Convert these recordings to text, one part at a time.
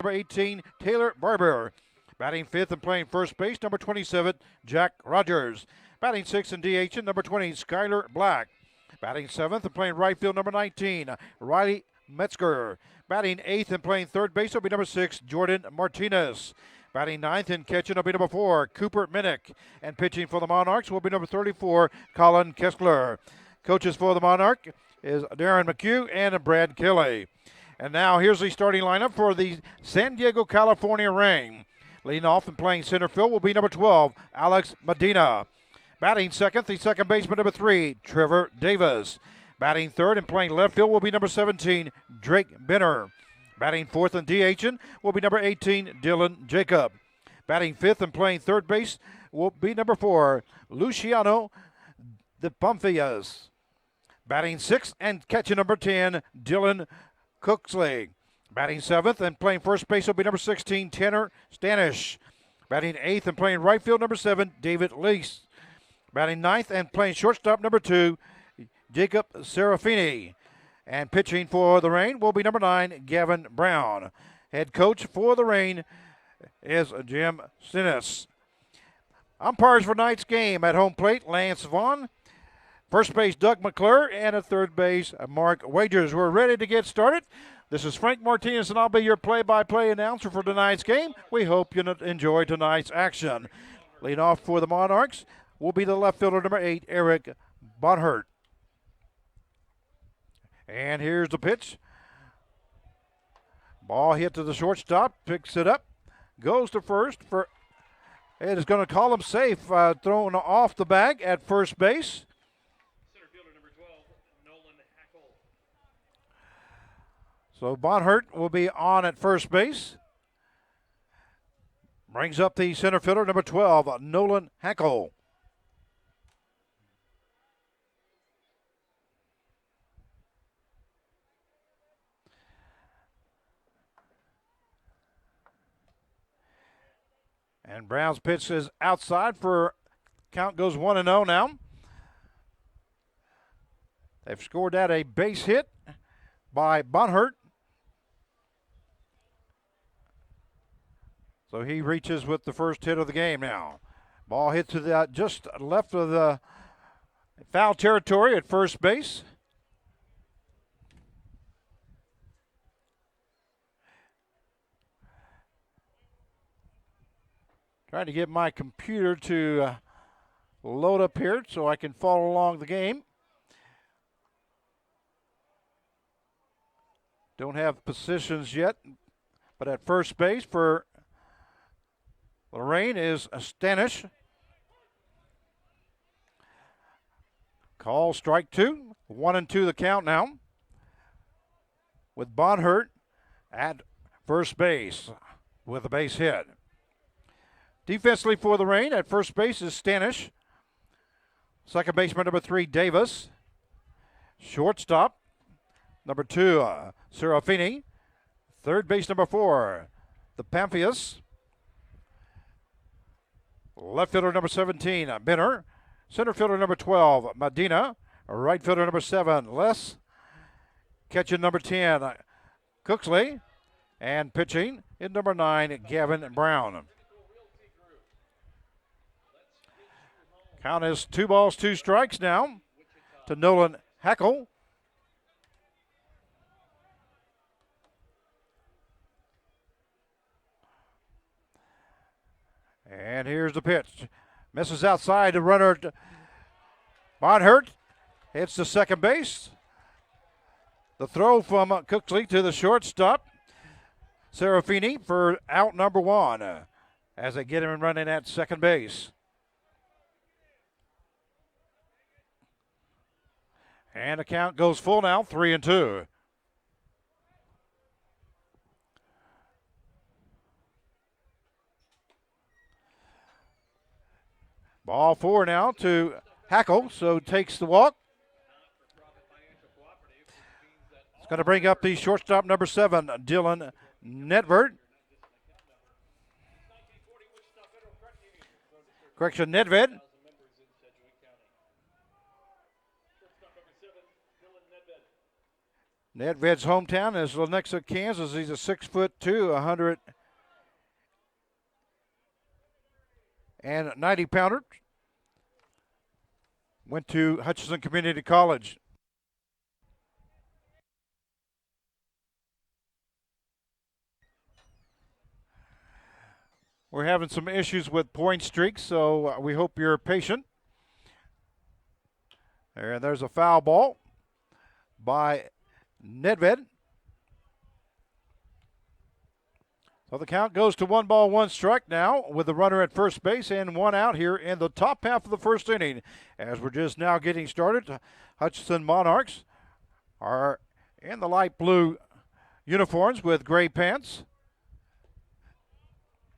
number 18, Taylor Barber. Batting fifth and playing first base, number 27, Jack Rogers. Batting sixth and DH, number 20, Skylar Black. Batting seventh and playing right field, number 19, Riley Metzger. Batting eighth and playing third base will be number 6, Jordan Martinez. Batting ninth and catching will be number 4, Cooper Minnick. And pitching for the Monarchs will be number 34, Colin Kessler. Coaches for the Monarch is Darren McHugh and Brad Kelly. And now here's the starting lineup for the San Diego, California Reign. Leading off and playing center field will be number 12, Alex Medina. Batting second, the second baseman, number 3, Trevor Davis. Batting third and playing left field will be number 17, Drake Benner. Batting fourth and DHing will be number 18, Dylan Jacob. Batting fifth and playing third base will be number 4, Luciano De Pomfias. Batting sixth and catching number 10, Dylan Cooksley. Batting seventh and playing first base will be number 16, Tanner Stanish. Batting eighth and playing right field, number 7, David Lease. Batting ninth and playing shortstop, number 2, Jacob Serafini. And pitching for the Reign will be number 9, Gavin Brown. Head coach for the Reign is Jim Sinnis. Umpires for tonight's game at home plate, Lance Vaughn. First base, Doug McClure. And at third base, Mark Wagers. We're ready to get started. This is Frank Martinez, and I'll be your play-by-play announcer for tonight's game. We hope you enjoy tonight's action. Leading off for the Monarchs will be the left fielder, number 8, Eric Bonhart. And here's the pitch. Ball hit to the shortstop, picks it up, goes to first. It is going to call him safe, thrown off the bag at first base. Center fielder number 12, Nolan Hackle. So Bonhart will be on at first base. Brings up the center fielder, number 12, Nolan Hackle. And Brown's pitch is outside for count goes 1-0 now. They've scored that a base hit by Bonhart. So he reaches with the first hit of the game now. Ball hit to the just left of the foul territory at first base. Trying to get my computer to load up here so I can follow along the game. Don't have positions yet, but at first base for Lorraine is Stanish. Call strike 2. 1-2 the count now. With Bonhart at first base with a base hit. Defensively for the Reign at first base is Stanish. Second baseman number 3, Davis. Shortstop number 2, Serafini. Third base number 4, the Pamphius. Left fielder number 17, Benner. Center fielder number 12, Medina. Right fielder number 7, Les. Catching number 10, Cooksley. And pitching in number 9, Gavin Brown. Count is 2 balls, 2 strikes now to Nolan Hackle. And here's the pitch. Misses outside, the runner Bonhart hits the second base. The throw from Cooksley to the shortstop, Serafini, for out number 1 as they get him running at second base. And the count goes full now, 3-2. Ball 4 now to Hackle, so takes the walk. It's going to bring up the shortstop number 7, Dylan Nedved. Correction, Nedved. Nedved's hometown is Lenexa, Kansas. He's a 6'2", 190-pounder. Went to Hutchinson Community College. We're having some issues with point streaks, so we hope you're patient. And there's a foul ball by Nedved. So the count goes to 1-1 now with the runner at first base and one out here in the top half of the first inning. As we're just now getting started, Hutchinson Monarchs are in the light blue uniforms with gray pants.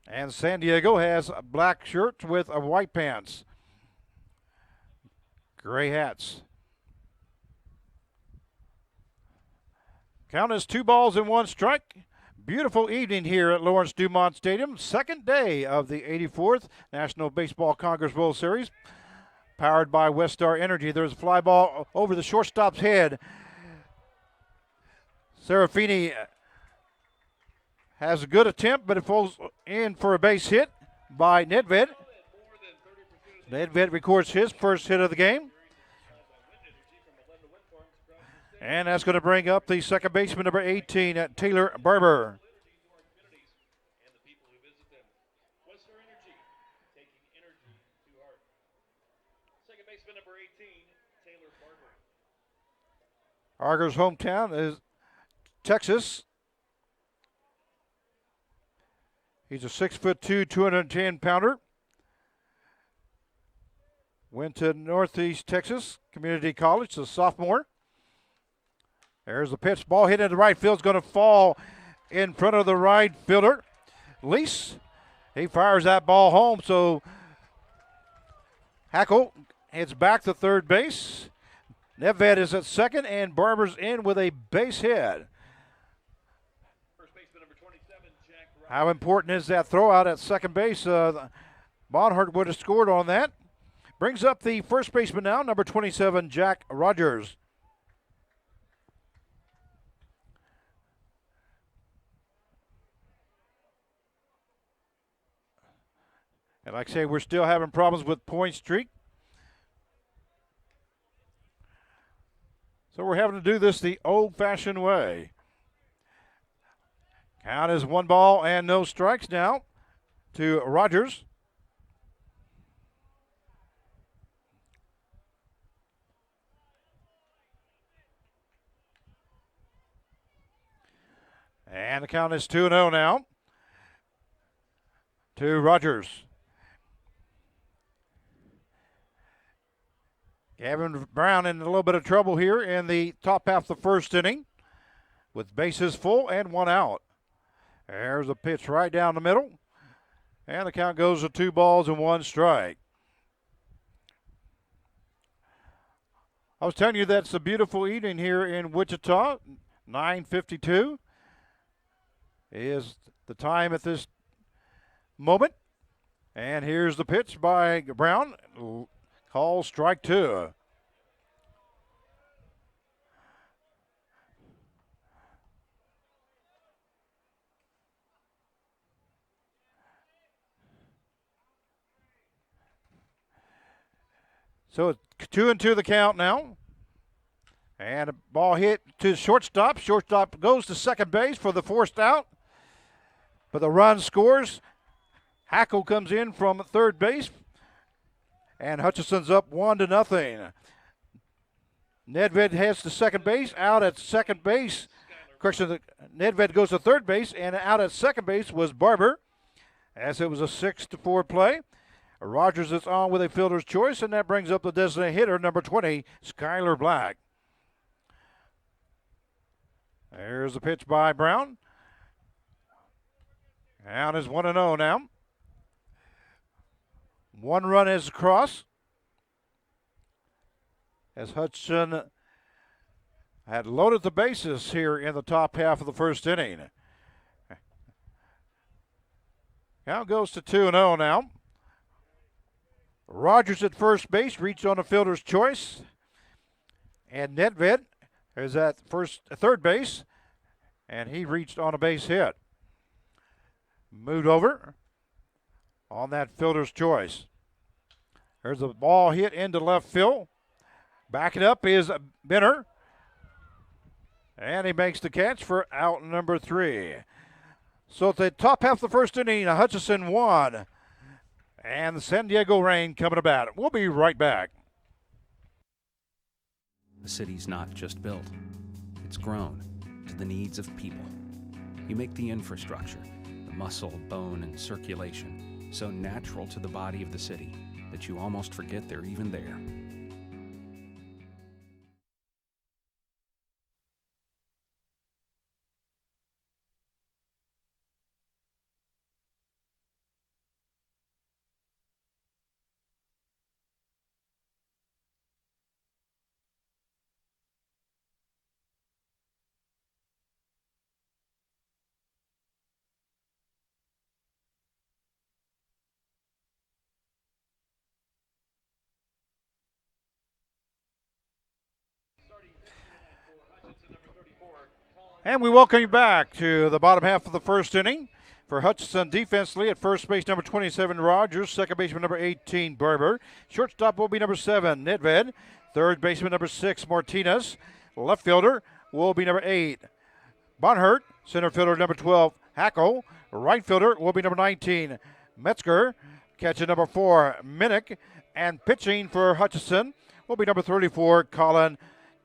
And San Diego has a black shirt with white pants. Gray hats. Count is 2-1. Beautiful evening here at Lawrence Dumont Stadium. Second day of the 84th National Baseball Congress World Series. Powered by Westar Energy. There's a fly ball over the shortstop's head. Serafini has a good attempt, but it falls in for a base hit by Nedved. Nedved records his first hit of the game. And that's going to bring up the second baseman, number 18, Taylor Barber. Second baseman number 18, Taylor Barber. Arger's hometown is Texas. He's a 6'2", 210-pounder. Went to Northeast Texas Community College, a sophomore. There's the pitch. Ball hit into right field. It's going to fall in front of the right fielder. Lease. He fires that ball home. So Hackle heads back to third base. Nedved is at second, and Barber's in with a base hit. First baseman number 27, Jack Rogers. How important is that throw out at second base? Bonhart would have scored on that. Brings up the first baseman now, number 27, Jack Rogers. And like I say, we're still having problems with point streak. So we're having to do this the old-fashioned way. Count is 1-0 now to Rogers. And the count is 2-0 now to Rogers. Gavin Brown in a little bit of trouble here in the top half of the first inning with bases full and one out. There's a pitch right down the middle, and the count goes to 2-1. I was telling you that's a beautiful evening here in Wichita. 9:52 is the time at this moment. And here's the pitch by Brown. Call strike two. So it's 2-2 the count now. And a ball hit to shortstop. Shortstop goes to second base for the forced out. But the run scores. Hackle comes in from third base. And Hutchinson's up 1-0. Nedved heads to second base. Out at second base. Correction, Nedved goes to third base. And out at second base was Barber. As it was a 6-4 play. Rogers is on with a fielder's choice. And that brings up the designated hitter, number 20, Skylar Black. There's the pitch by Brown. Out is 1-0 now. One run is across. As Hutchinson had loaded the bases here in the top half of the first inning. Count goes to 2-0 now. Rogers at first base reached on a fielder's choice. And Nedved is at third base, and he reached on a base hit. Moved over on that fielder's choice. There's a ball hit into left field. Backing up is Benner. And he makes the catch for out number 3. So at the top half of the first inning, Hutchinson won. And the San Diego Reign coming to bat. We'll be right back. The city's not just built. It's grown to the needs of people. You make the infrastructure, the muscle, bone, and circulation so natural to the body of the city that you almost forget they're even there. And we welcome you back to the bottom half of the first inning. For Hutchinson defensively at first base, number 27, Rogers. Second baseman, number 18, Barber. Shortstop will be number 7, Nedved. Third baseman, number 6, Martinez. Left fielder will be number 8, Bonhart. Center fielder, number 12, Hackle. Right fielder will be number 19, Metzger. Catcher, number 4, Minnick. And pitching for Hutchinson will be number 34, Colin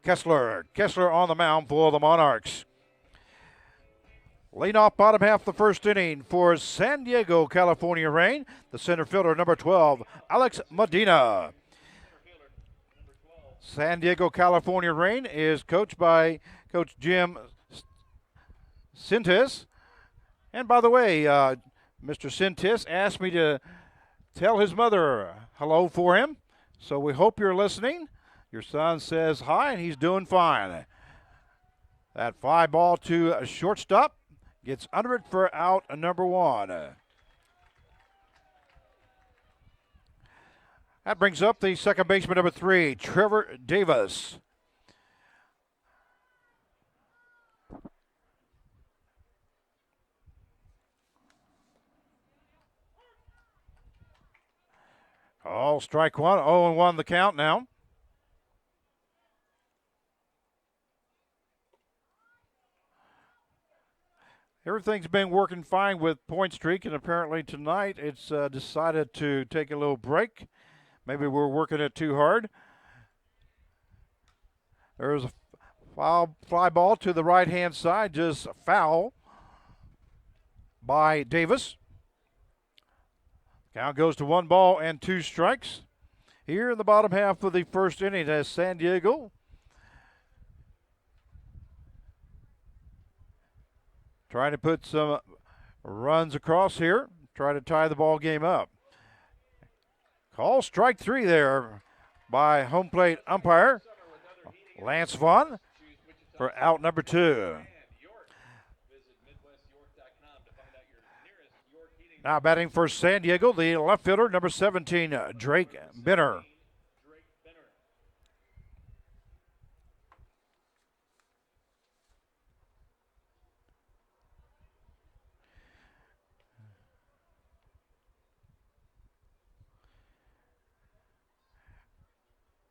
Kessler. Kessler on the mound for the Monarchs. Leading off bottom half of the first inning for San Diego, California Reign, the center fielder, number 12, Alex Medina. San Diego, California Reign is coached by Coach Jim Sintis. And by the way, Mr. Sintis asked me to tell his mother hello for him. So we hope you're listening. Your son says hi, and he's doing fine. That fly ball to a shortstop. Gets under it for out number 1. That brings up the second baseman, number 3, Trevor Davis. Oh, strike one. 0-1 the count now. Everything's been working fine with Point Streak, and apparently tonight it's decided to take a little break. Maybe we're working it too hard. There's a fly ball to the right-hand side, just foul by Davis. Count goes to 1 ball and 2 strikes. Here in the bottom half of the first inning as San Diego trying to put some runs across here, try to tie the ball game up. Call strike 3 there by home plate umpire Lance Vaughn for out number 2. Now batting for San Diego, the left fielder, number 17, Drake Benner.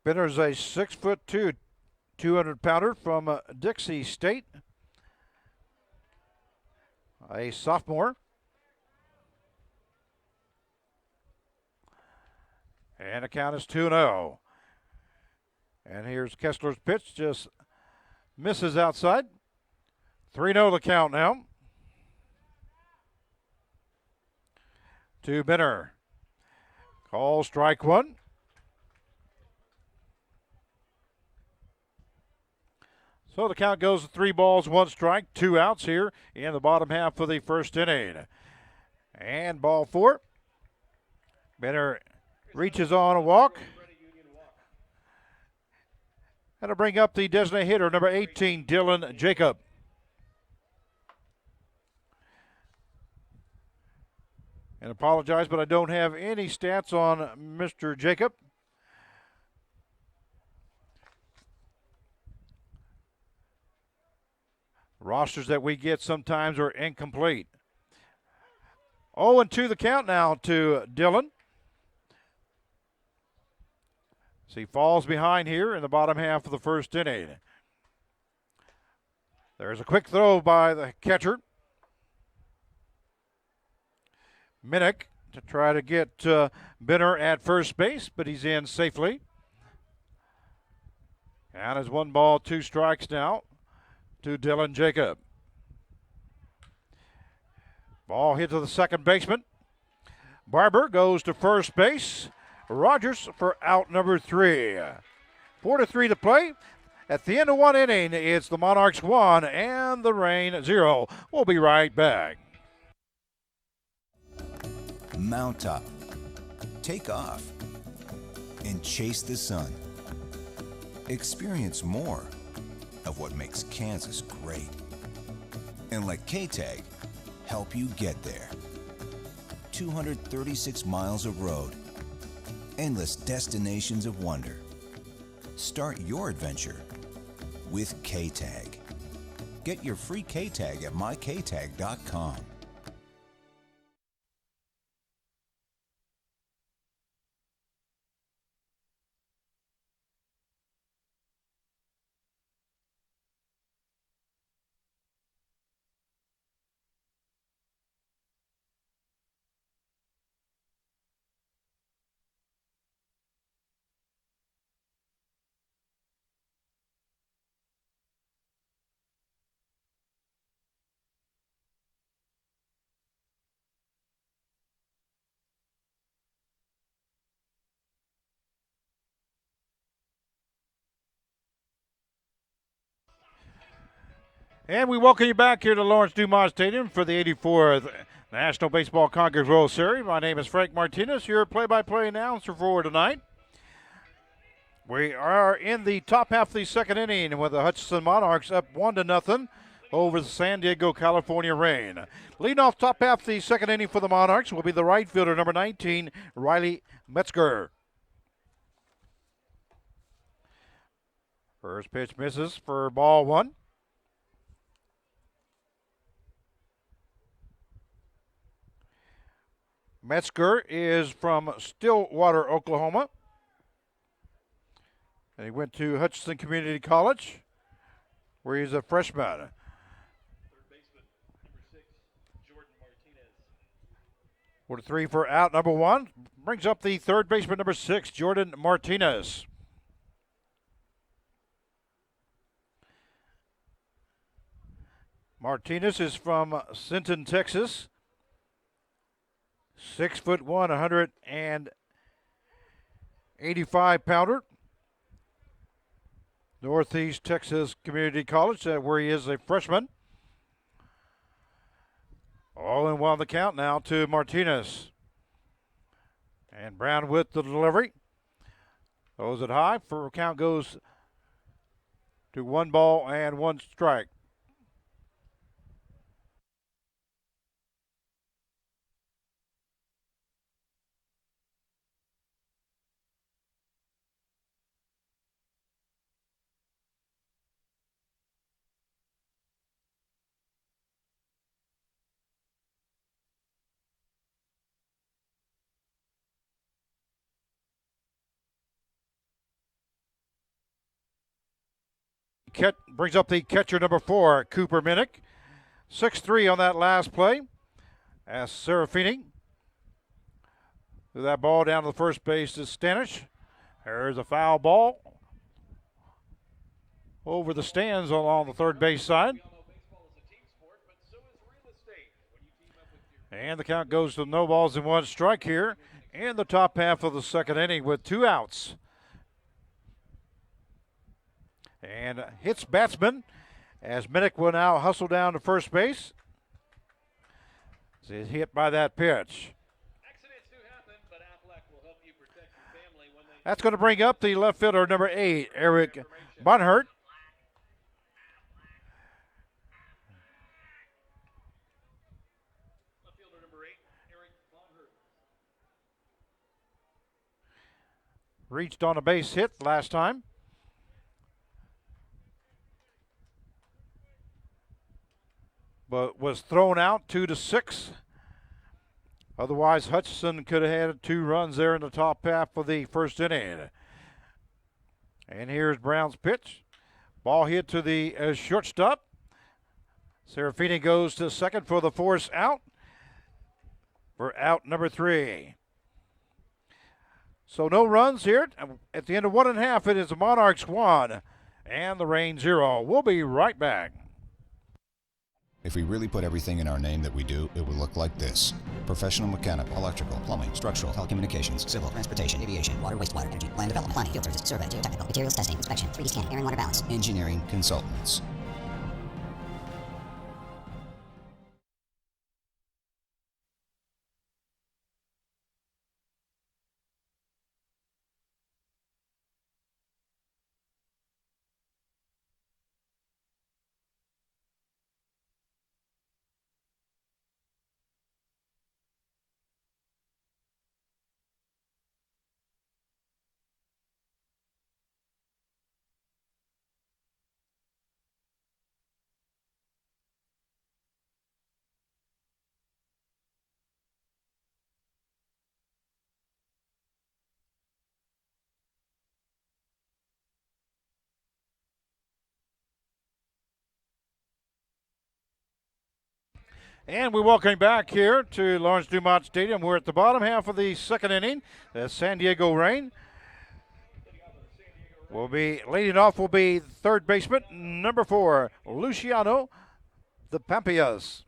Benner's a 6'2", 200-pounder from Dixie State, a sophomore. And the count is 2-0. And here's Kessler's pitch, just misses outside. 3-0 the count now. To Benner. Call strike 1. So the count goes to 3 balls, 1 strike, 2 outs here in the bottom half of the first inning. And ball 4. Benner reaches on a walk. That'll bring up the designated hitter, number 18, Dylan Jacob. And apologize, but I don't have any stats on Mr. Jacob. Rosters that we get sometimes are incomplete. 0-2 the count now to Dillon. So he falls behind here in the bottom half of the first inning. There's a quick throw by the catcher. Minnick to try to get Benner at first base, but he's in safely. And it's 1 ball, 2 strikes now to Dylan Jacob. Ball hit to the second baseman. Barber goes to first base. Rogers for out number 3. 4-3 to play. At the end of 1 inning, it's the Monarchs 1 and the Reign 0. We'll be right back. Mount up, take off, and chase the sun. Experience more of what makes Kansas great. And let K-Tag help you get there. 236 miles of road, endless destinations of wonder. Start your adventure with K-Tag. Get your free K-Tag at myktag.com. And we welcome you back here to Lawrence Dumas Stadium for the 84th National Baseball Conference World Series. My name is Frank Martinez, your play-by-play announcer for tonight. We are in the top half of the second inning with the Hutchinson Monarchs up 1-0 over the San Diego, California Reign. Leading off top half of the second inning for the Monarchs will be the right fielder, number 19, Riley Metzger. First pitch misses for ball 1. Metzger is from Stillwater, Oklahoma. And he went to Hutchinson Community College, where he's a freshman. Third baseman, number 6, Jordan Martinez. 4-3 for out number 1. Brings up the third baseman, number 6, Jordan Martinez. Martinez is from Sinton, Texas. 6'1", 185 pounder. Northeast Texas Community College, where he is a freshman. 0-1 the count now to Martinez. And Brown with the delivery. Throws it high. For count goes to 1 ball and 1 strike. Brings up the catcher, number 4, Cooper Minnick. 6-3 on that last play. As Serafini. Threw that ball down to the first base to Stanish. There's a foul ball over the stands along the third base side. And the count goes to no balls and 1 strike here in the top half of the second inning with 2 outs. And hits batsman as Minnick will now hustle down to first base. He's hit by that pitch. Accidents do happen, but Aflac will help you protect your family when they... That's going to bring up the left fielder, number 8, Eric Bunhart. Left fielder number 8, Eric Bonhurt. Reached on a base hit last time. but was thrown out 2-6. Otherwise, Hutchinson could have had 2 runs there in the top half of the first inning. And here's Brown's pitch. Ball hit to the shortstop. Serafini goes to second for the force out. For out number 3. So no runs here. At the end of 1.5, it is the Monarchs 1 and the Rain 0. We'll be right back. If we really put everything in our name that we do, it would look like this. Professional mechanical, electrical, plumbing, structural, telecommunications, Civil, transportation, aviation, water, wastewater, energy, land development, planning, field services, survey, geotechnical, materials testing, inspection, 3D scanning, air and water balance. engineering consultants. And we welcome back here to Lawrence Dumont Stadium. We're at the bottom half of the second inning. The San Diego Rain will be leading off. Will be third baseman number 4, Luciano the Pampias.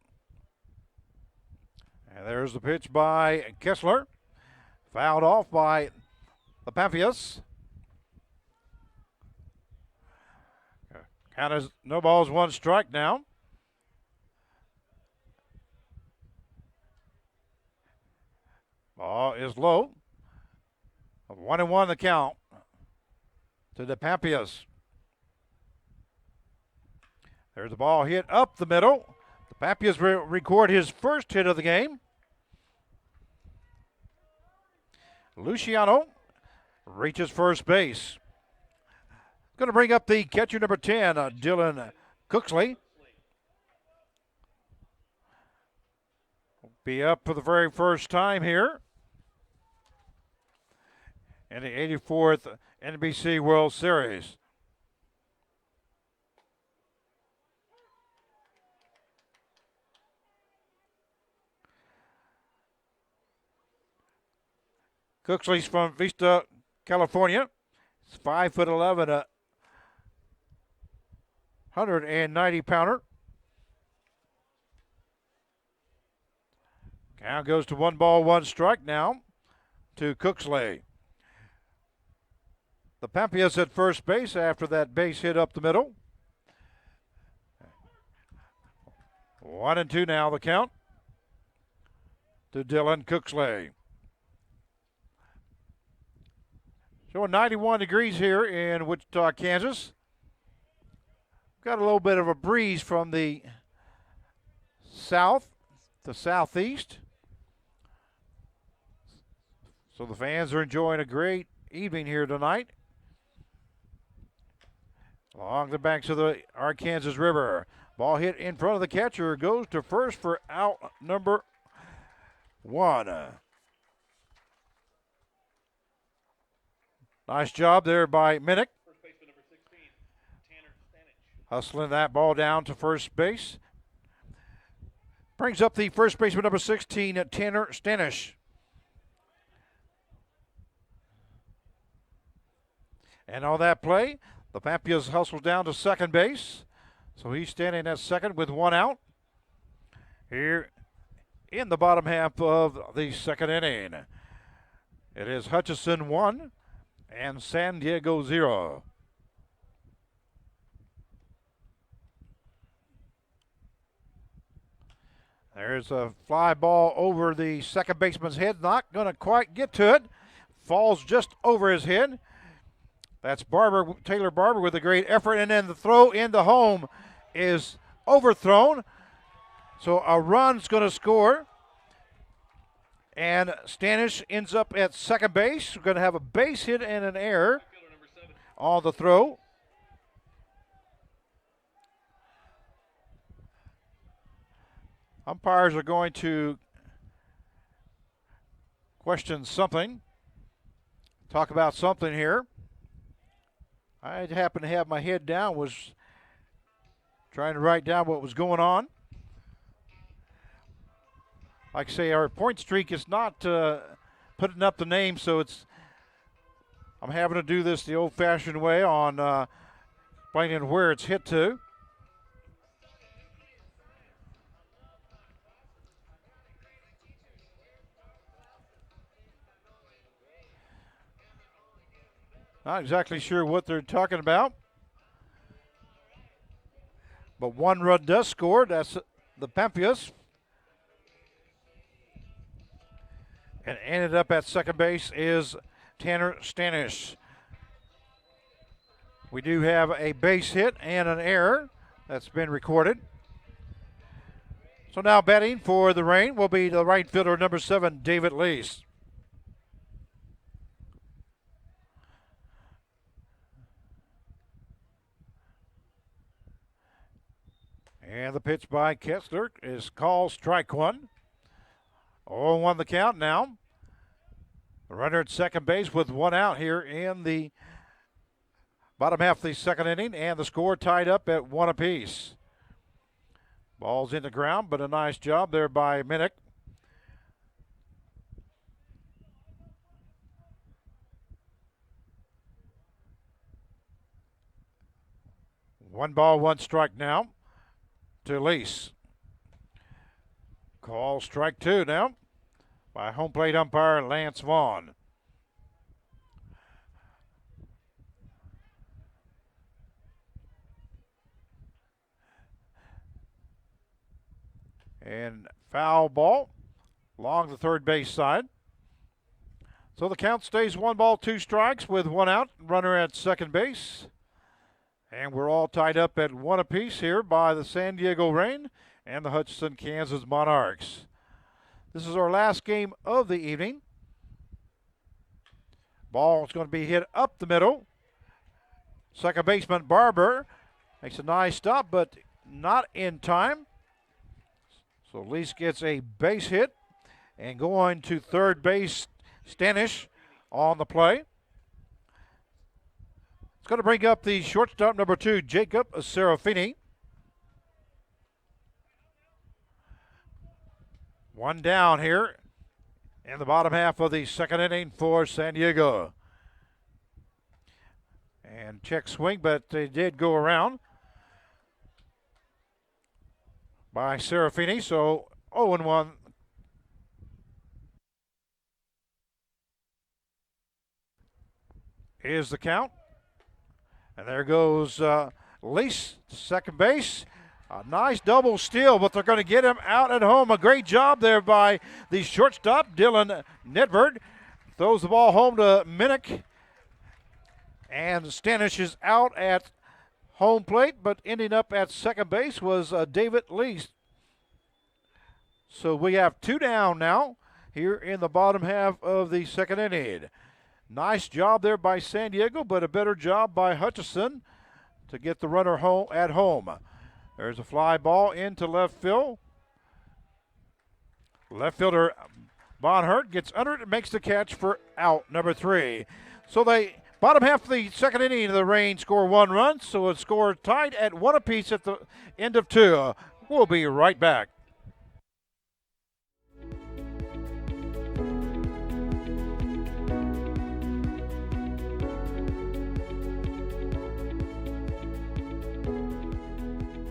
And there's the pitch by Kessler, fouled off by the Pampias. Count is no balls, 1 strike now. Ball is low. 1-1 the count to the Pampias. There's the ball hit up the middle. The Pampias record his first hit of the game. Luciano reaches first base. Going to bring up the catcher number 10, Dylan Cooksley. Be up for the very first time here in the 84th NBC World Series. Cooksley's from Vista, California. He's 5'11", 190-pounder. Count goes to 1 ball, 1 strike now to Cooksley. The Pampias at first base after that base hit up the middle. 1-2 now the count to Dylan Cooksley. Showing 91 degrees here in Wichita, Kansas. Got a little bit of a breeze from the south to southeast. So the fans are enjoying a great evening here tonight. Along the banks of the Arkansas River. Ball hit in front of the catcher. Goes to first for out number 1. Nice job there by Minnick. First baseman number 16, Tanner Stanich. Hustling that ball down to first base. Brings up the first baseman number 16, Tanner Stanish. And on that play, the Pampias hustles down to second base. So he's standing at second with 1 out. Here in the bottom half of the second inning. It is Hutchinson 1 and San Diego 0. There's a fly ball over the second baseman's head. Not going to quite get to it. Falls just over his head. That's Taylor Barber with a great effort. And then the throw into home is overthrown. So a run's going to score. And Stanish ends up at second base. We're going to have a base hit and an error on the throw. Umpires are going to question something, talk about something here. I happened to have my head down, was trying to write down what was going on. Like I say, our point streak is not putting up the name, so I'm having to do this the old-fashioned way on explaining where it's hit to. Not exactly sure what they're talking about. But one run does score. That's the Pampias. And ended up at second base is Tanner Stanish. We do have a base hit and an error that's been recorded. So now batting for the Reign will be the right fielder, number 7, David Lease. And the pitch by Kessler is called strike one. 0-1 the count now. The runner at second base with one out here in the bottom half of the second inning, and the score tied up at 1 apiece. Ball's in the ground, but a nice job there by Minnick. One ball, one strike now to Lease. Call strike two now by home plate umpire Lance Vaughn. And foul ball along the third base side. So the count stays 1 ball, 2 strikes with one out, runner at second base. And we're all tied up at 1 apiece here by the San Diego Reign and the Hutchinson, Kansas Monarchs. This is our last game of the evening. Ball is going to be hit up the middle. Second baseman Barber makes a nice stop, but not in time. So Lease gets a base hit, and going to third base, Stanish on the play. It's going to bring up the shortstop, number 2, Jacob Serafini. One down here in the bottom half of the second inning for San Diego. And check swing, but they did go around by Serafini, so 0-1. Is the count. And there goes Lease, second base. A nice double steal, but they're going to get him out at home. A great job there by the shortstop, Dylan Nedved. Throws the ball home to Minnick. And Stanish is out at home plate, but ending up at second base was David Lease. So we have 2 down now here in the bottom half of the second inning. Nice job there by San Diego, but a better job by Hutchinson to get the runner home at home. There's a fly ball into left field. Left fielder Bonhart gets under it and makes the catch for out number 3. So they bottom half of the second inning of the Reign score 1 run, so it's score tied at 1 apiece at the end of 2. We'll be right back.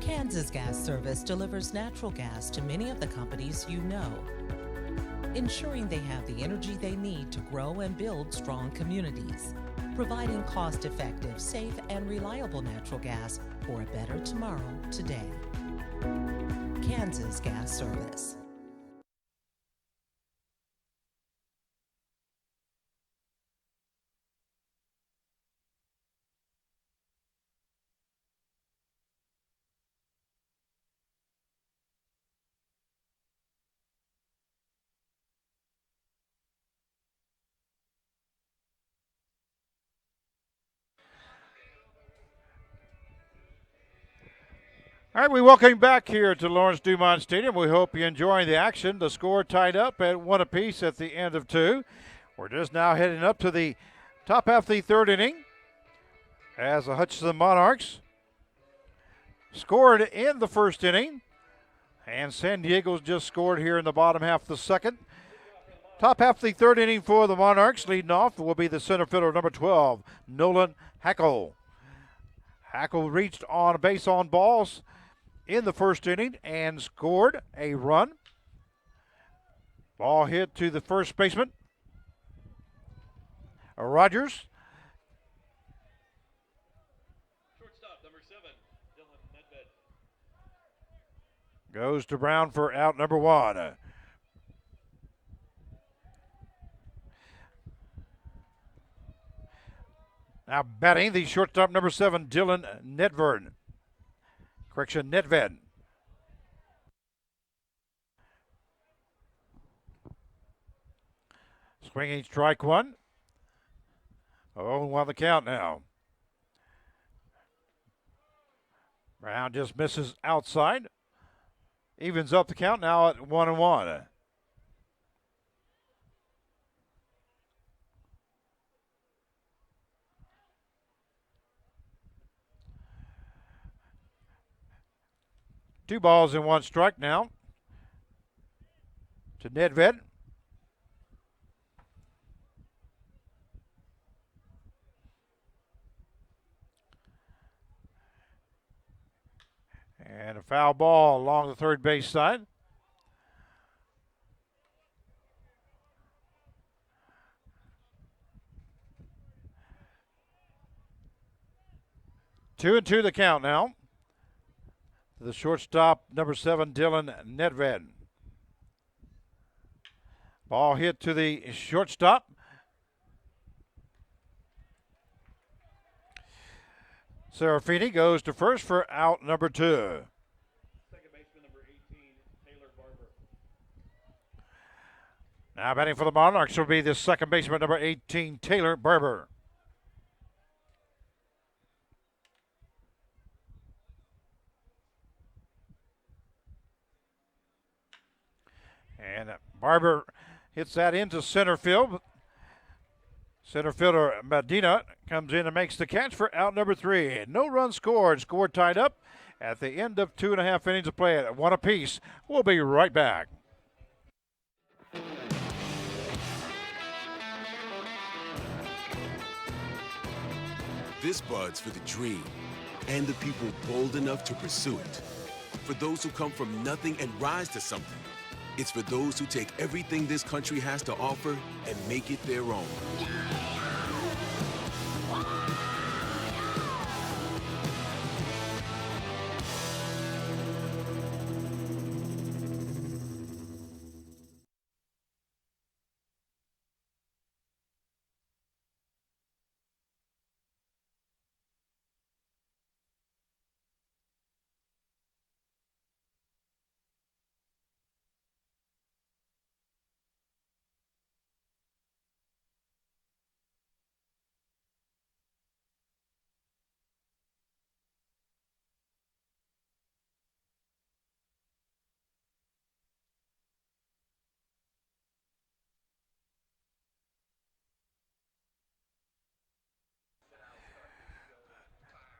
Kansas Gas Service delivers natural gas to many of the companies you know, ensuring they have the energy they need to grow and build strong communities, providing cost-effective, safe, and reliable natural gas for a better tomorrow today. Kansas Gas Service. All right, we welcome you back here to Lawrence Dumont Stadium. We hope you're enjoying the action. The score tied up at 1 apiece at the end of 2. We're just now heading up to the top half of the third inning as the Hutchinson Monarchs scored in the first inning, and San Diego's just scored here in the bottom half of the second. Top half of the third inning for the Monarchs. Leading off will be the center fielder, number 12, Nolan Hackle. Hackle reached on a base on balls in the first inning and scored a run. Ball hit to the first baseman, Rogers. Shortstop, number 7, Dylan Nedved. Goes to Brown for out number 1. Now batting the shortstop, number 7, Dylan Nedved. Nedved. Swinging strike 1. 0-1 the count now. Brown just misses outside. Evens up the count now at 1-1. Two balls and 1 strike now to Nedved. And a foul ball along the third base side. Two and 2 the count now. The shortstop, number 7, Dylan Nedved. Ball hit to the shortstop. Serafini goes to first for out number 2. Second baseman, number 18, Taylor Barber. Now batting for the Monarchs will be the second baseman, number 18, Taylor Barber. And Barber hits that into center field. Center fielder Medina comes in and makes the catch for out number 3. No run scored. Score tied up at the end of 2.5 innings of play at 1 apiece. We'll be right back. This bud's for the dream and the people bold enough to pursue it. For those who come from nothing and rise to something. It's for those who take everything this country has to offer and make it their own.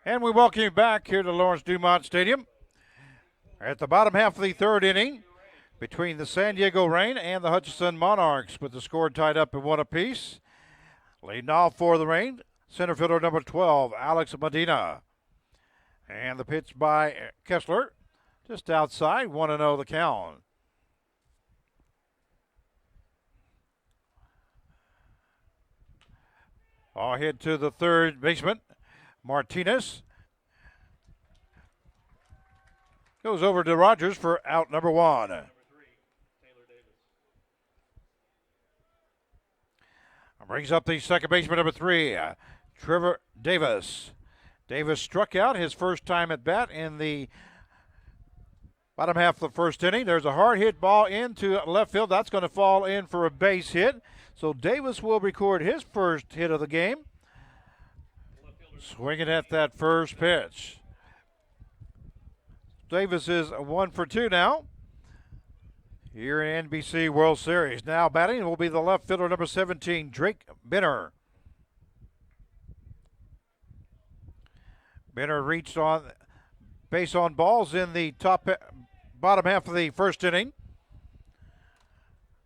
And we welcome you back here to Lawrence Dumont Stadium. At the bottom half of the third inning, between the San Diego Reign and the Hutchinson Monarchs, with the score tied up at 1 apiece. Leading off for the Reign, center fielder number 12, Alex Medina. And the pitch by Kessler, just outside, 1-0 the count. Ball hit to the third baseman, Martinez. Goes over to Rogers for out number 1. Number 3, Taylor Davis. Brings up the second baseman, number 3, Trevor Davis. Davis struck out his first time at bat in the bottom half of the first inning. There's a hard hit ball into left field. That's going to fall in for a base hit. So Davis will record his first hit of the game. Swinging at that first pitch. Davis is 1 for 2 now here in NBC World Series. Now batting will be the left fielder, number 17, Drake Benner. Benner reached on base on balls in the bottom half of the first inning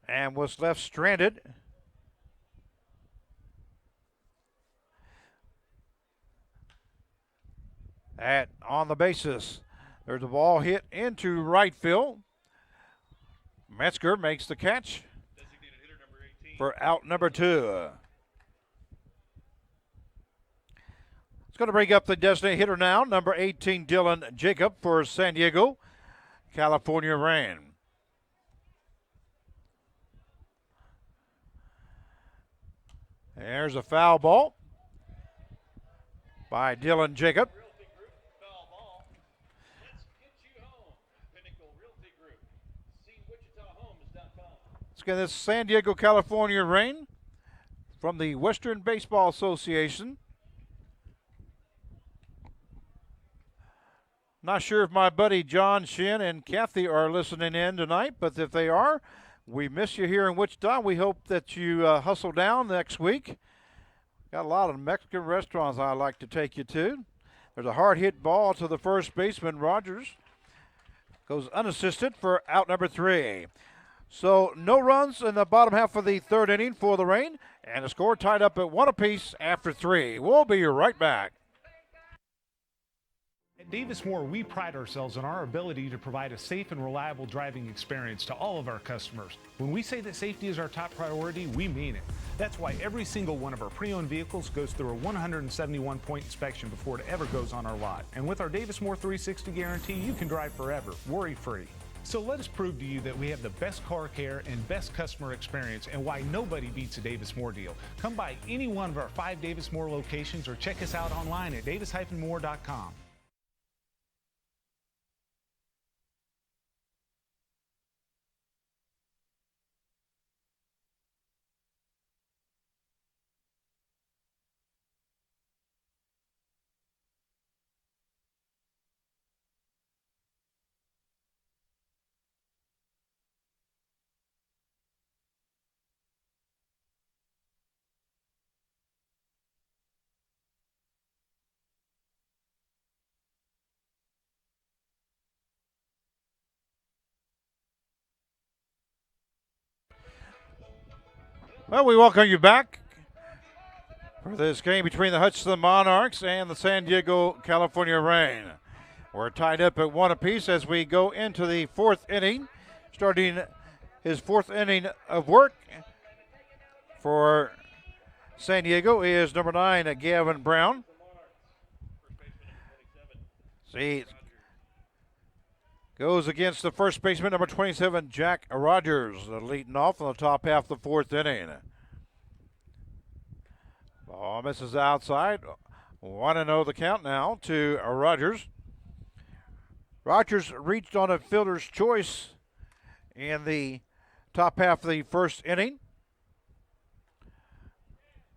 and was left stranded. On the bases. There's a ball hit into right field. Metzger makes the catch Designated hitter number 18. for out number 2. It's going to bring up the designated hitter now, number 18, Dylan Jacob for San Diego, California Rain. There's a foul ball by Dylan Jacob. Realty Group, foul ball. Let's get you home. Pinnacle Realty Group. See WichitaHomes.com. Let's get this San Diego, California Rain from the Western Baseball Association. Not sure if my buddy John Shin and Kathy are listening in tonight, but if they are, we miss you here in Wichita. We hope that you hustle down next week. Got a lot of Mexican restaurants I'd like to take you to. There's a hard hit ball to the first baseman, Rogers. Goes unassisted for out number 3. So no runs in the bottom half of the third inning for the Rain, and the score tied up at 1 apiece after 3. We'll be right back. At Davis Moore, we pride ourselves on our ability to provide a safe and reliable driving experience to all of our customers. When we say that safety is our top priority, we mean it. That's why every single one of our pre-owned vehicles goes through a 171-point inspection before it ever goes on our lot. And with our Davis Moore 360 guarantee, you can drive forever, worry-free. So let us prove to you that we have the best car care and best customer experience, and why nobody beats a Davis Moore deal. Come by any one of our 5 Davis Moore locations or check us out online at davis-moore.com. Well, we welcome you back for this game between the Hutchinson Monarchs and the San Diego, California Rain. We're tied up at 1 apiece as we go into the 4th inning, starting his 4th inning of work for San Diego is number 9, Gavin Brown. See, goes against the first baseman, number 27, Jack Rogers, leading off in the top half of the 4th inning. Ball misses outside. 1-0 the count now to Rogers. Rogers reached on a fielder's choice in the top half of the first inning.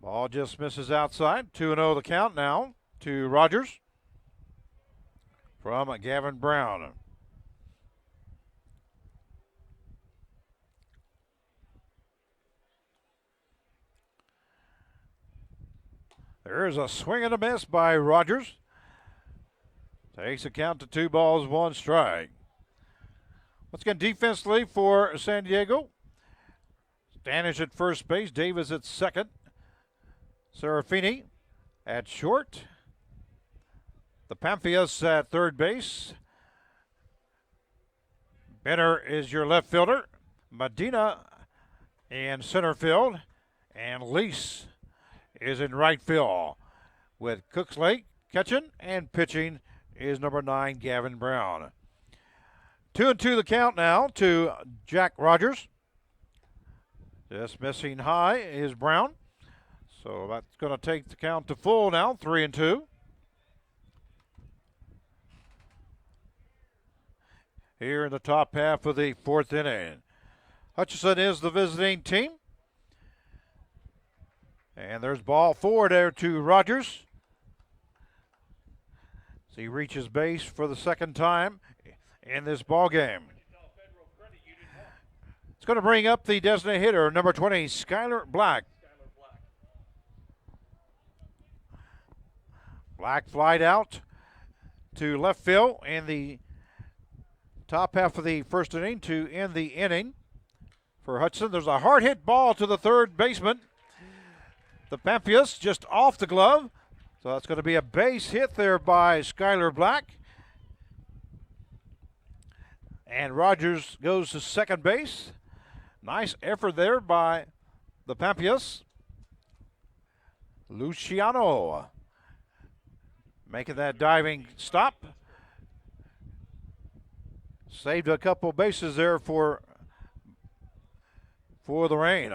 Ball just misses outside. 2-0 the count now to Rogers from Gavin Brown. There's a swing and a miss by Rogers. Takes a count to 2 balls, 1 strike. Once again, defensively for San Diego. Stanish at first base, Davis at second. Serafini at short. The Pamphias at third base. Benner is your left fielder. Medina in center field. And Lease is in right field, with Cookslake catching, and pitching is number 9, Gavin Brown. 2-2 the count now to Jack Rogers. Just missing high is Brown. So that's going to take the count to full now, 3-2. Here in the top half of the 4th inning. Hutchinson is the visiting team. And there's ball 4 there to Rogers. So he reaches base for the second time in this ball game. It's going to bring up the designated hitter, number 20, Skylar Black. Black flied out to left field in the top half of the first inning to end the inning for Hutchinson. There's a hard hit ball to the third baseman. The Pampius just off the glove. So that's going to be a base hit there by Skylar Black. And Rogers goes to second base. Nice effort there by the Pampius. Luciano making that diving stop. Saved a couple bases there for the Rain.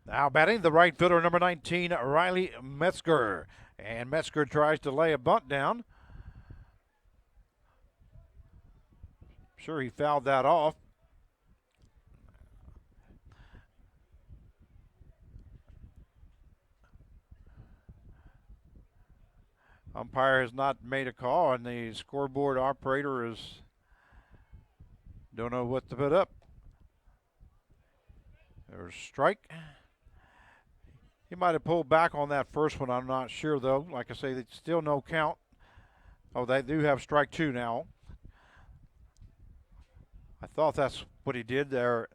Now batting the right fielder, number 19, Riley Metzger. And Metzger tries to lay a bunt down. Sure, he fouled that off. Umpire has not made a call, and the scoreboard operator don't know what to put up. There's a strike. He might have pulled back on that first one. I'm not sure, though. Like I say, it's still no count. Oh, they do have strike two now. I thought that's what he did there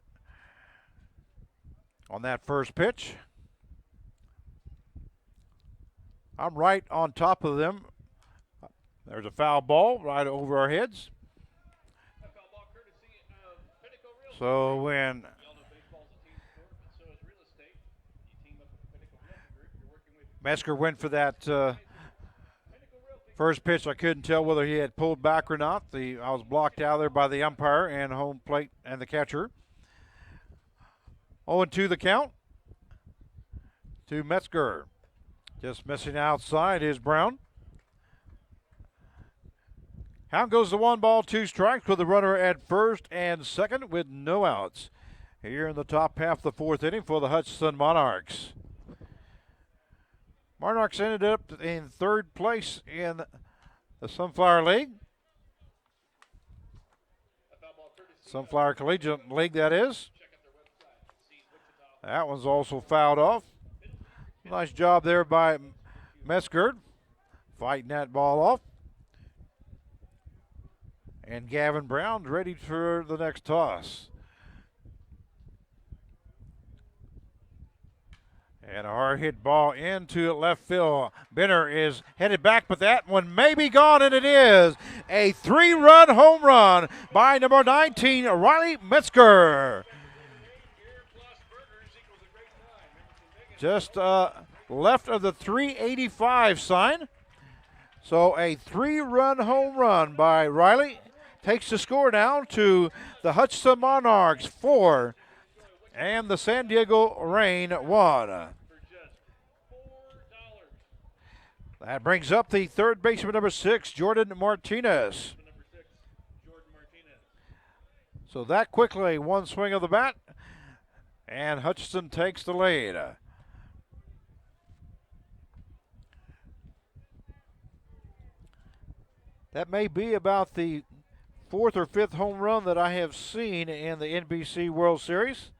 on that first pitch. I'm right on top of them. There's a foul ball right over our heads. So when Metzger went for that first pitch, I couldn't tell whether he had pulled back or not. I was blocked out there by the umpire and home plate and the catcher. 0-2 the count to Metzger. Just missing outside is Brown. Count goes to 1-2 strikes with the runner at first and second with no outs. Here in the top half of the fourth inning for the Hutchinson Monarchs. Monarchs ended up in third place in the Sunflower League. Sunflower Collegiate League, that is. That one's also fouled off. Nice job there by Metzger, fighting that ball off. And Gavin Brown ready for the next toss. And a hard hit ball into left field. Benner is headed back, but that one may be gone, and it is. A 3-run home run by number 19, Riley Metzger. Just left of the 385 sign. So a 3-run home run by Riley takes the score down to the Hutchinson Monarchs 4 and the San Diego Rain 1. That brings up the third baseman, number 6, Jordan Martinez. So that quickly, one swing of the bat, and Hutchinson takes the lead. That may be about the 4th or 5th home run that I have seen in the NBC World Series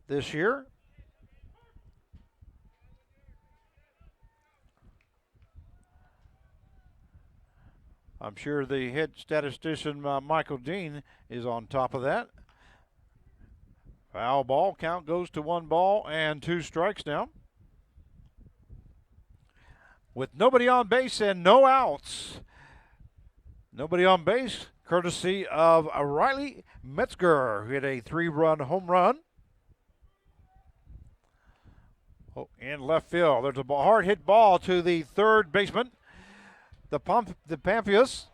this year. I'm sure the head statistician, Michael Dean, is on top of that. Foul ball. Count goes to 1-2 strikes now. With nobody on base and no outs. Nobody on base, courtesy of Riley Metzger, who hit a 3-run home run. Oh, in left field, there's a hard hit ball to the third baseman, the Pampius.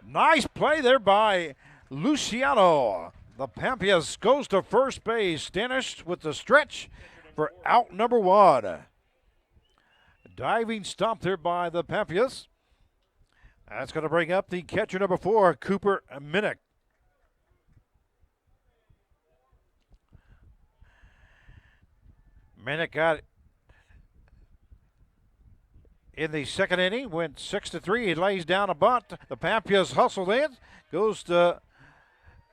Nice play there by Luciano. The Pampius goes to first base. Stanish with the stretch for out number 1. Diving stop there by the Pampius. That's going to bring up the catcher, number 4, Cooper Minnick. Minnick got in the second inning. Went 6-3. He lays down a bunt. The Pampias hustled in. Goes to,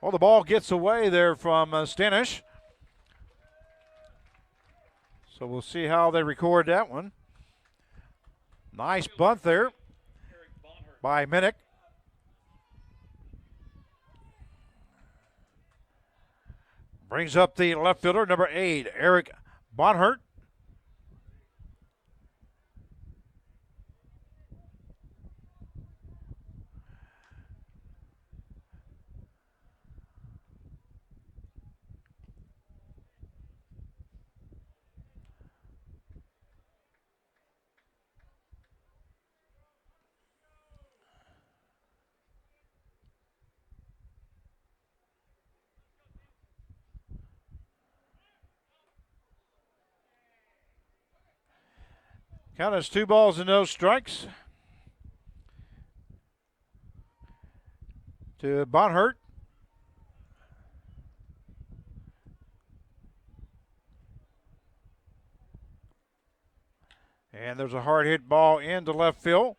well, the ball gets away there from Stanish. So we'll see how they record that one. Nice bunt there by Minnick. Brings up the left fielder, number 8, Eric Bonhart. Count is 2 balls and no strikes to Bonhart. And there's a hard hit ball into left field.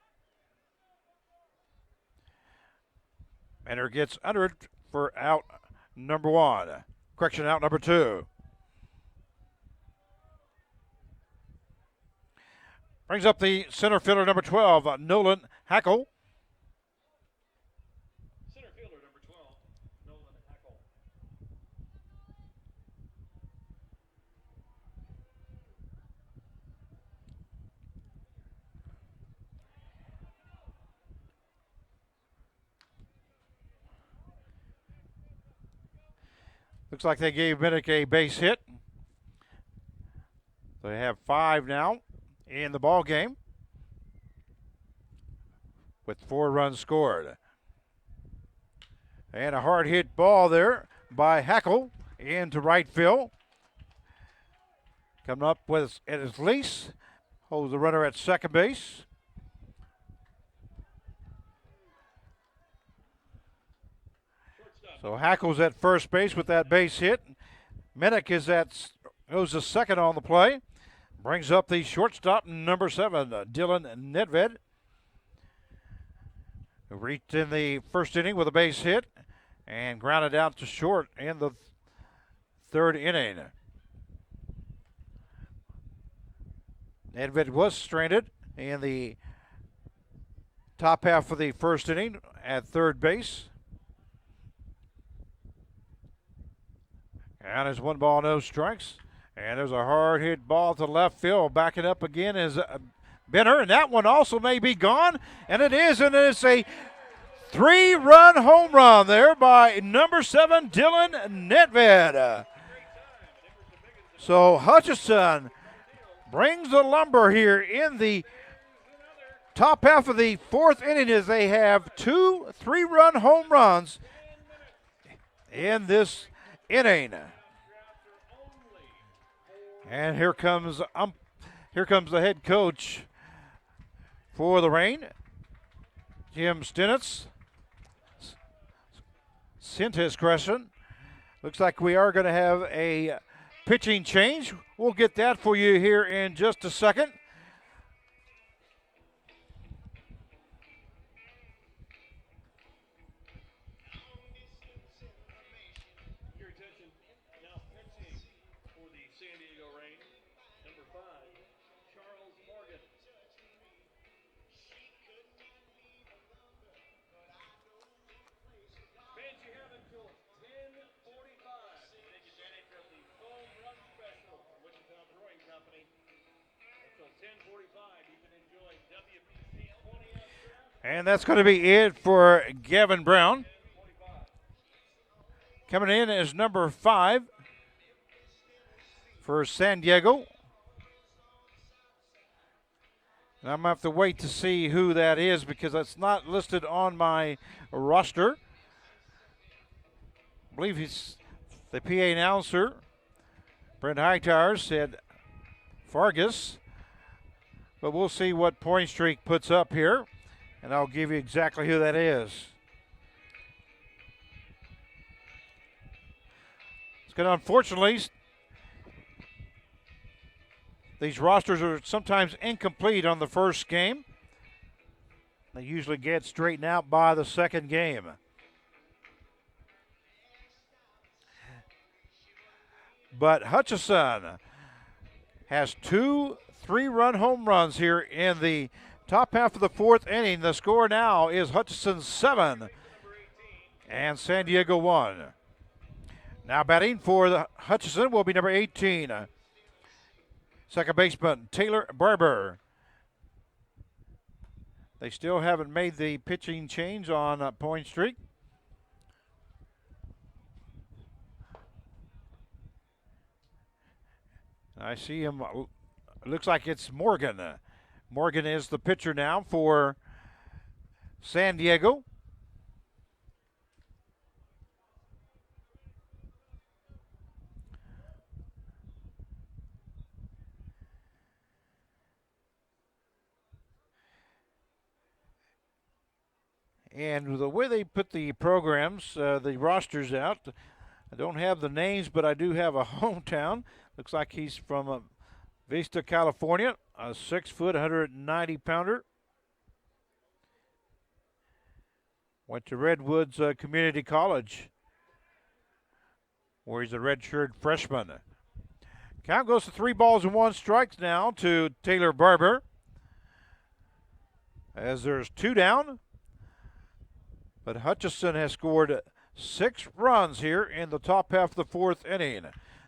Menner gets under it for out number 1. Correction, out number 2. Brings up the center fielder, number 12, Nolan Hackle. Center fielder number 12, Nolan Hackle. Looks like they gave Minnick a base hit. They have 5 now in the ball game with 4 runs scored. And a hard hit ball there by Hackle into right field. Coming up with at his lease, holds the runner at second base. So Hackle's at first base with that base hit. Minnick goes to second on the play. Brings up the shortstop, number 7, Dylan Nedved. Who reached in the first inning with a base hit and grounded out to short in the third inning. Nedved was stranded in the top half of the first inning at third base. And there's 1 ball, no strikes. And there's a hard hit ball to left field. Backing up again is Benner, and that one also may be gone. And it is, and it's a 3-run home run there by number 7, Dylan Nedved. So Hutchinson brings the lumber here in the top half of the fourth inning as they have 2 3-run home runs in this inning. And here comes the head coach for the Reign, Jim Stenitz. Sent his Crescent. Looks like we are going to have a pitching change. We'll get that for you here in just a second. Your attention, now pitching for the San Diego Reign, number 5, Charles Morgan. Fans, you have until 10:45 to take advantage of the home run special from Wichita Brewing Company. Until 10:45, you can enjoy WBC 20-ounce draft. And that's going to be it for Gavin Brown. Coming in as number 5 for San Diego. And I'm going to have to wait to see who that is because that's not listed on my roster. I believe he's the PA announcer. Brent Hightower said Fargus. But we'll see what point streak puts up here. And I'll give you exactly who that is. It's going to unfortunately These rosters are sometimes incomplete on the first game. They usually get straightened out by the second game. But Hutchinson has 2 3-run home runs here in the top half of the fourth inning. The score now is Hutchinson 7 and San Diego 1. Now batting for the Hutchinson will be number 18, second baseman Taylor Barber. They still haven't made the pitching change on Point Street. I see him. Looks like it's Morgan. Morgan is the pitcher now for San Diego. And the way they put the programs, the rosters out, I don't have the names, but I do have a hometown. Looks like he's from Vista, California, a 6-foot, 190-pounder. Went to Redwoods Community College, where he's a redshirt freshman. Count goes to 3 balls and 1 strikes now to Taylor Barber, as there's 2 down. But Hutchinson has scored 6 runs here in the top half of the fourth inning.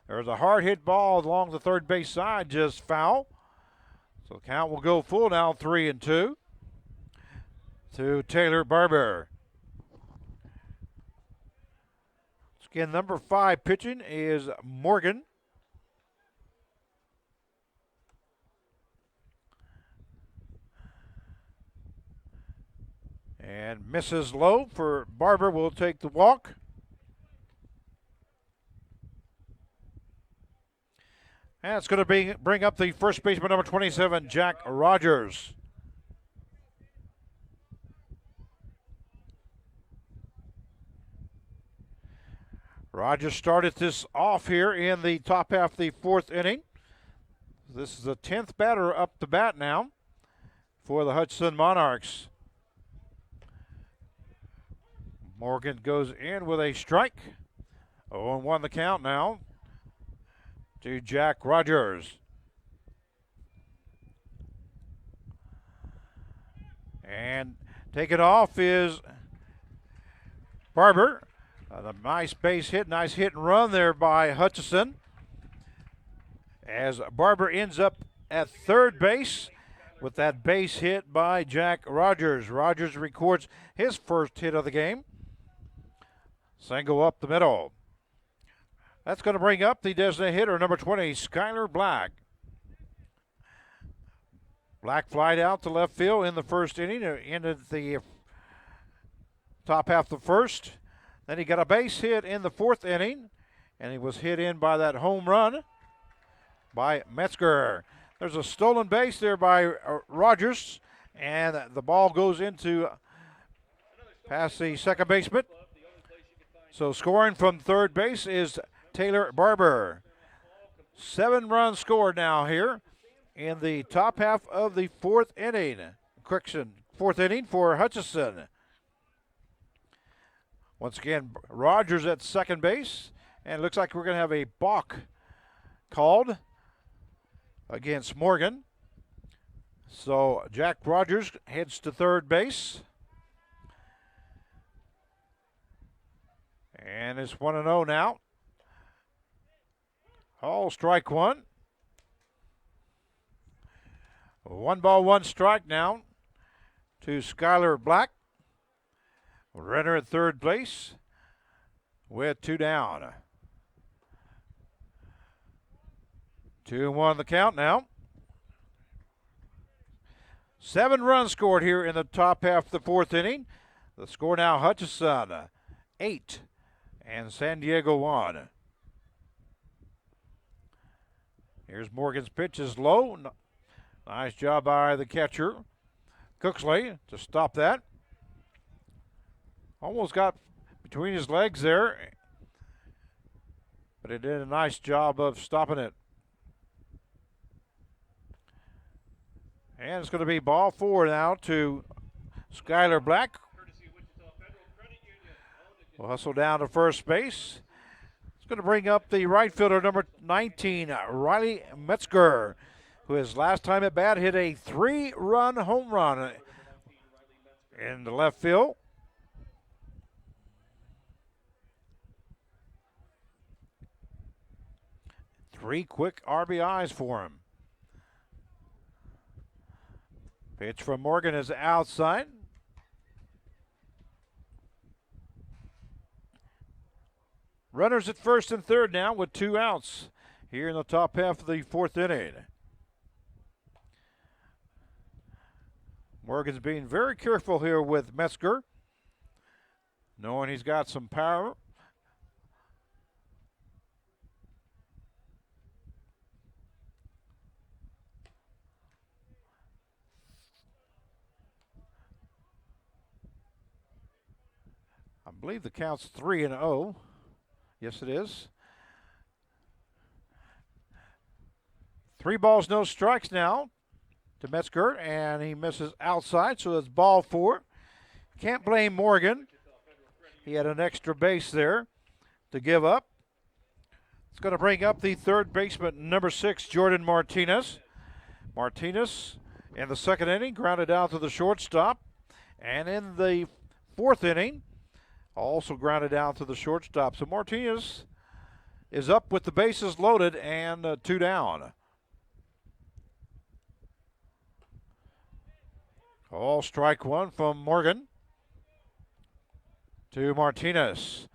There's a hard hit ball along the third base side, just foul. So the count will go full now, 3-2 to Taylor Barber. Again, number 5 pitching is Morgan. And misses low for Barber, will take the walk. And it's going to bring up the first baseman, number 27, Jack Rogers. Rogers started this off here in the top half of the fourth inning. This is the 10th batter up to bat now for the Hutchinson Monarchs. Morgan goes in with a strike. 0-1 the count now to Jack Rogers. And taking off is Barber. A nice base hit, nice hit and run there by Hutchinson, as Barber ends up at third base with that base hit by Jack Rogers. Rogers records his first hit of the game. Single up the middle. That's going to bring up the designated hitter, number 20, Skylar Black. Black flied out to left field in the first inning, ended the top half of the first. Then he got a base hit in the fourth inning, and he was hit in by that home run by Metzger. There's a stolen base there by Rogers, and the ball goes into past the second baseman. So scoring from third base is Taylor Barber. 7 runs scored now here in the top half of the fourth inning. Correction, fourth inning for Hutchinson. Once again, Rogers at second base, and it looks like we're going to have a balk called against Morgan. So Jack Rogers heads to third base. And it's 1-0 now. Oh, strike one. 1 ball, 1 strike now to Skylar Black. Renner at third place with 2 down. 2-1 the count now. 7 runs scored here in the top half of the fourth inning. The score now, Hutchinson 8 and San Diego 1. Here's Morgan's pitch, is low. Nice job by the catcher, Cooksley, to stop that. Almost got between his legs there, but he did a nice job of stopping it. And it's going to be ball 4 now to Skylar Black. Will hustle down to first base. It's going to bring up the right fielder, number 19, Riley Metzger, who his last time at bat hit a 3-run home run in the left field. Three quick RBIs for him. Pitch from Morgan is outside. Runners at first and third now with 2 outs here in the top half of the 4th inning. Morgan's being very careful here with Metzger, knowing he's got some power. I believe the count's 3-0. Yes, it is. 3 balls, no strikes now to Metzger, and he misses outside, so it's ball 4. Can't blame Morgan. He had an extra base there to give up. It's going to bring up the third baseman, number 6, Jordan Martinez. Martinez in the 2nd inning grounded out to the shortstop, and in the 4th inning, also grounded out to the shortstop. So Martinez is up with the bases loaded and 2 down. All strike 1 from Morgan to Martinez.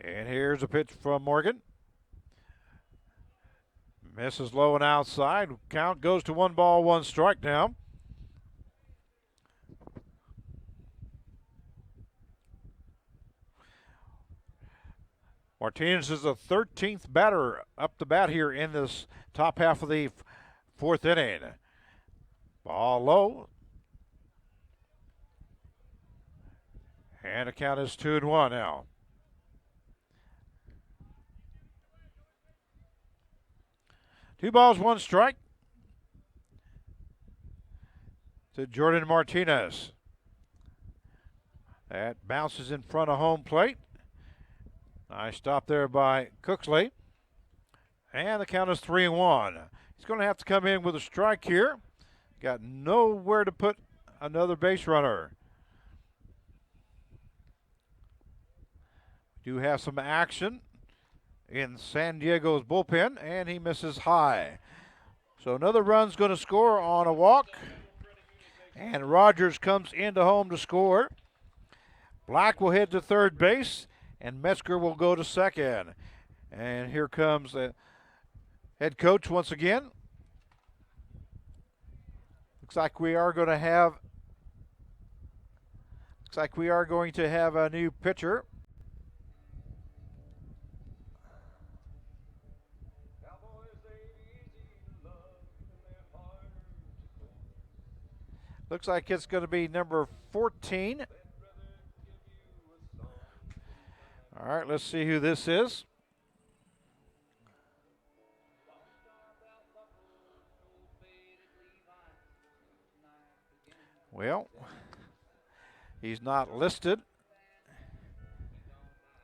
And here's a pitch from Morgan. Misses low and outside. Count goes to 1 ball, 1 strike now. Martinez is the 13th batter up the bat here in this top half of the 4th inning. Ball low. And the count is 2-1 now. Two balls, 1 strike to Jordan Martinez. That bounces in front of home plate. Nice stop there by Cooksley. And the count is 3-1. He's going to have to come in with a strike here. Got nowhere to put another base runner. Do have some action in San Diego's bullpen, and he misses high. So another run's going to score on a walk, and Rogers comes into home to score. Black will head to third base, and Metzger will go to second. And here comes the head coach once again. Looks like we are going to have a new pitcher. Looks like it's going to be number 14. All right, let's see who this is. Well, he's not listed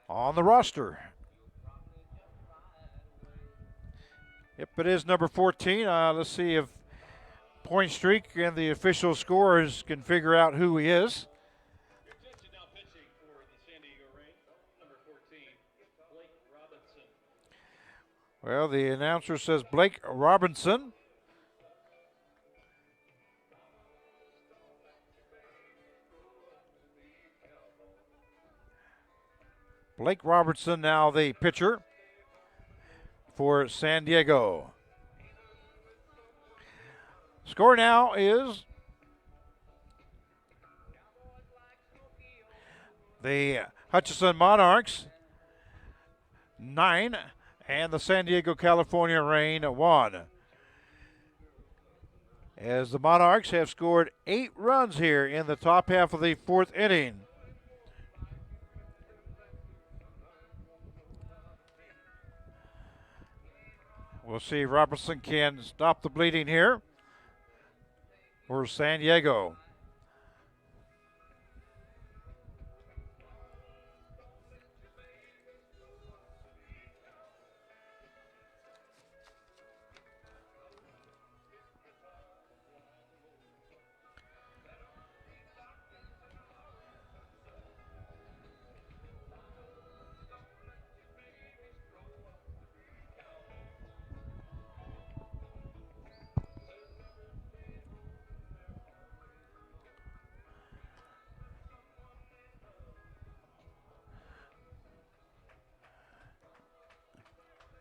on the roster. Yep, it is number 14. Let's see if Point Streak and the official scorers can figure out who he is. Now pitching for the San Diego Rays, number 14, Blake Robinson. Well, the announcer says Blake Robinson. Blake Robertson now the pitcher for San Diego. Score now is the Hutchinson Monarchs 9 and the San Diego, California Rain 1. As the Monarchs have scored 8 runs here in the top half of the 4th inning. We'll see if Robertson can stop the bleeding here for San Diego.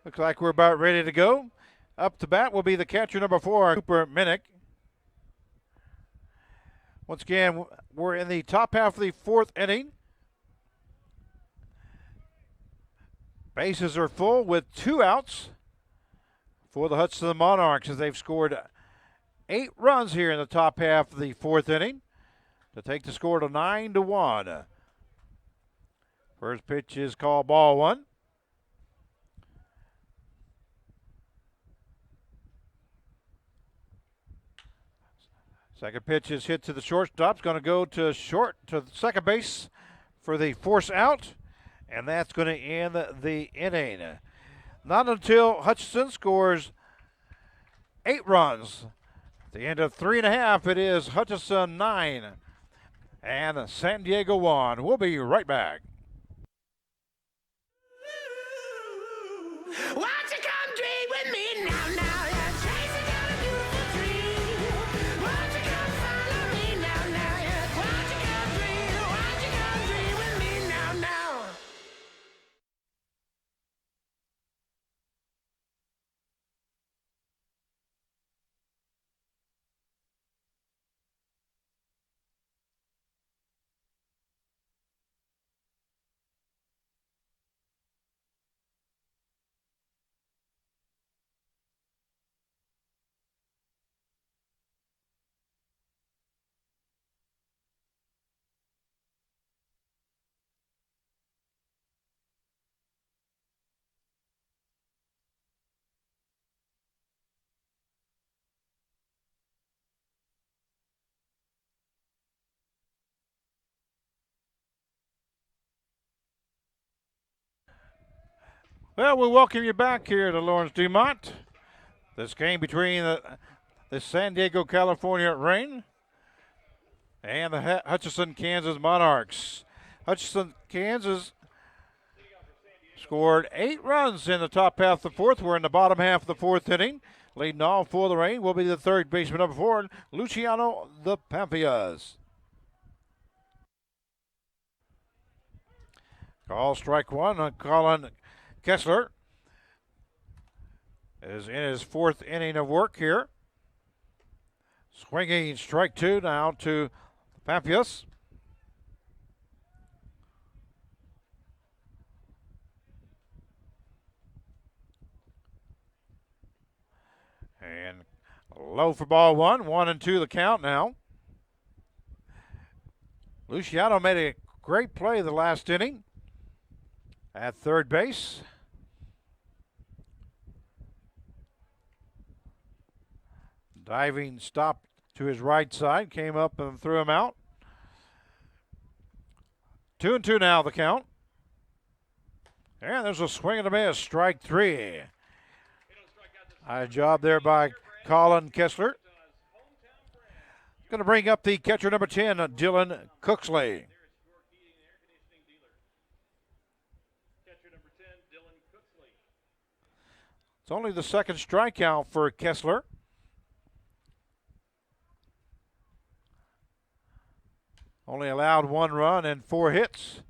Looks like we're about ready to go. Up to bat will be the catcher, number 4, Cooper Minnick. Once again, we're in the top half of the 4th inning. Bases are full with 2 outs for the Hutchinson Monarchs as they've scored 8 runs here in the top half of the 4th inning to take the score to 9-1. First pitch is called ball 1. Second pitch is hit to the shortstop. It's going to go to second base for the force out, and that's going to end the inning. Not until Hutchinson scores 8 runs. At the end of 3.5, it is Hutchinson 9 and San Diego 1. We'll be right back. Won't you come dream with me now, now? Yeah, chasing down a beautiful dream. Won't you come follow me now, now? Yeah, won't you come dream with me now, now? Well, we welcome you back here to Lawrence Dumont. This game between the San Diego, California Reign and the Hutchinson, Kansas Monarchs. Hutchinson, Kansas scored 8 runs in the top half of the 4th. We're in the bottom half of the 4th inning. Leading off for the Reign will be the third baseman, number 4, Luciano the Pampias. Call strike 1 on Colin Kessler is in his 4th inning of work here. Swinging strike 2 now to Pampias. And low for ball 1, 1-2 the count now. Luciano made a great play the last inning at third base. Diving stop to his right side, came up and threw him out. 2-2 now the count. And there's a swing and a miss, strike 3. High job there by Colin Kessler. Going to bring up the catcher, number 10, Dylan Cooksley. It's only the second strikeout for Kessler. Only allowed 1 run and 4 hits.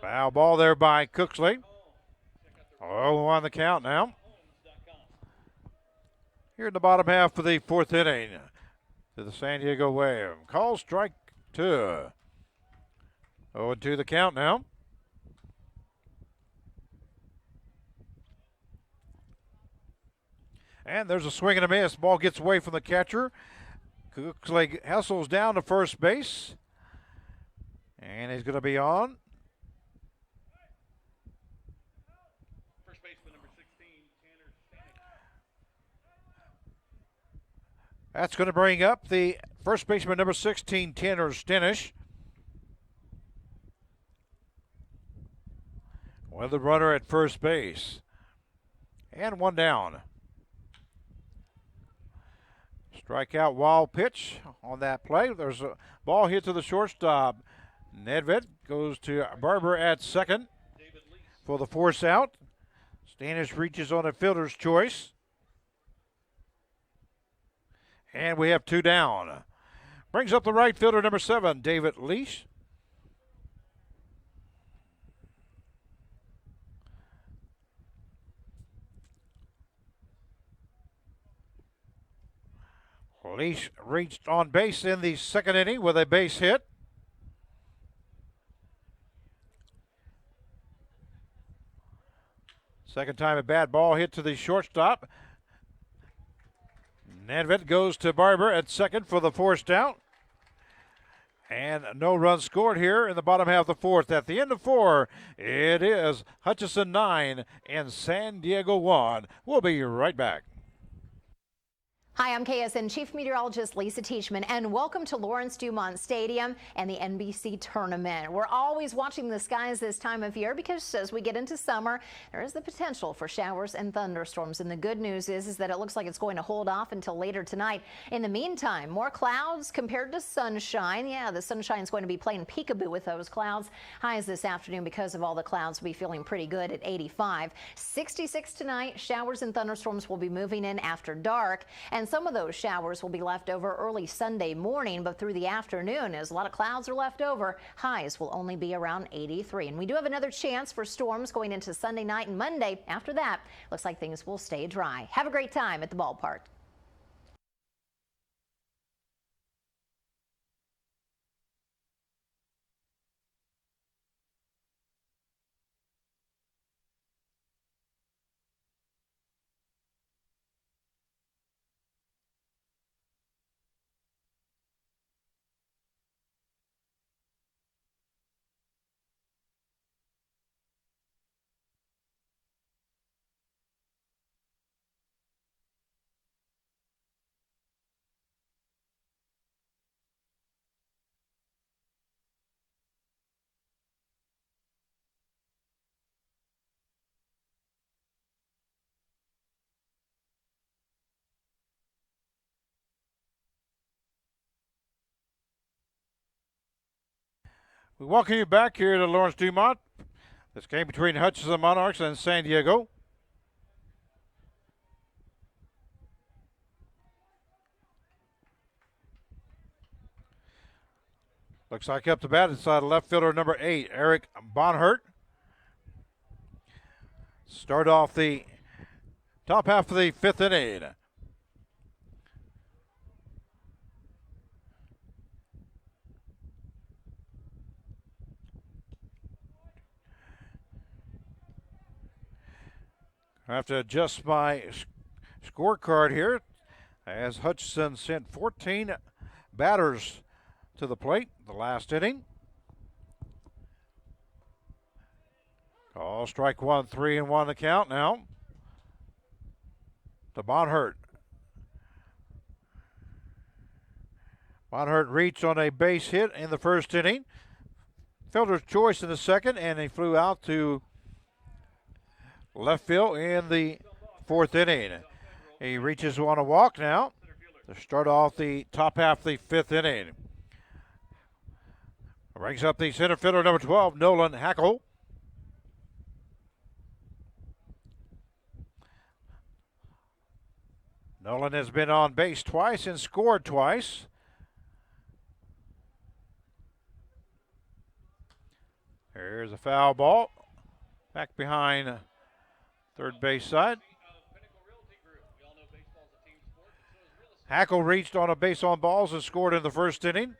Foul ball there by Cooksley. 0-1 the count now. Here in the bottom half of the 4th inning to the San Diego way. Call strike 2. 0-2 the count now. And there's a swing and a miss. Ball gets away from the catcher. Cooksley hustles down to first base. And he's going to be on. First baseman number That's going to bring up the first baseman, number 16, Tanner Stenish. With the runner at first base. And one down. Strikeout, wild pitch on that play. There's a ball hit to the shortstop. Nedved goes to Barber at second for the force out. Stanish reaches on a fielder's choice. And we have two down. Brings up the right fielder, number 7, David Leash. Leash reached on base in the second inning with a base hit. Second time a bad ball hit to the shortstop. Nedved goes to Barber at second for the forced out. And no runs scored here in the bottom half of the fourth. At the end of 4, it is Hutchinson 9 and San Diego 1. We'll be right back. Hi, I'm KSN Chief Meteorologist Lisa Teachman, and welcome to Lawrence Dumont Stadium and the NBC Tournament. We're always watching the skies this time of year because as we get into summer, there is the potential for showers and thunderstorms. And the good news is that it looks like it's going to hold off until later tonight. In the meantime, more clouds compared to sunshine. Yeah, the sunshine is going to be playing peekaboo with those clouds. Highs this afternoon because of all the clouds will be feeling pretty good at 85. 66 tonight. Showers and thunderstorms will be moving in after dark. And some of those showers will be left over early Sunday morning, but through the afternoon, as a lot of clouds are left over, highs will only be around 83. And we do have another chance for storms going into Sunday night and Monday. After that, looks like things will stay dry. Have a great time at the ballpark. We welcome you back here to Lawrence Dumont. This game between Hutchinson Monarchs and San Diego. Looks like up to bat inside left fielder number 8, Eric Bonhart. Start off the top half of the 5th inning. I have to adjust my scorecard here as Hutchinson sent 14 batters to the plate the last inning. Call strike 1, 3-1 the count now to Bonhart. Bonhart reached on a base hit in the first inning. Fielder's choice in the second, and he flew out to left field in the 4th inning. He reaches on a walk now to start off the top half of the 5th inning. Brings up the center fielder, number 12, Nolan Hackle. Nolan has been on base twice and scored twice. Here's a foul ball. Back behind third base side. Hackle reached on a base on balls and scored in the first inning.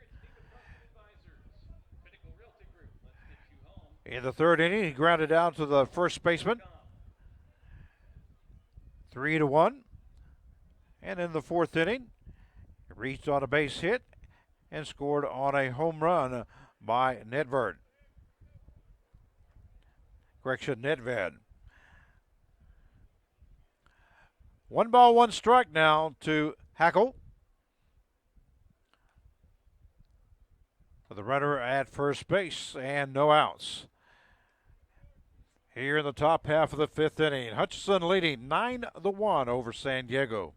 In the 3rd inning, he grounded down to the first baseman. 3-1. And in the 4th inning, he reached on a base hit and scored on a home run by Nedved. Nedved. 1 ball, 1 strike now to Hackle. with the runner at first base and no outs. Here in the top half of the fifth inning, Hutchinson leading 9-1 over San Diego.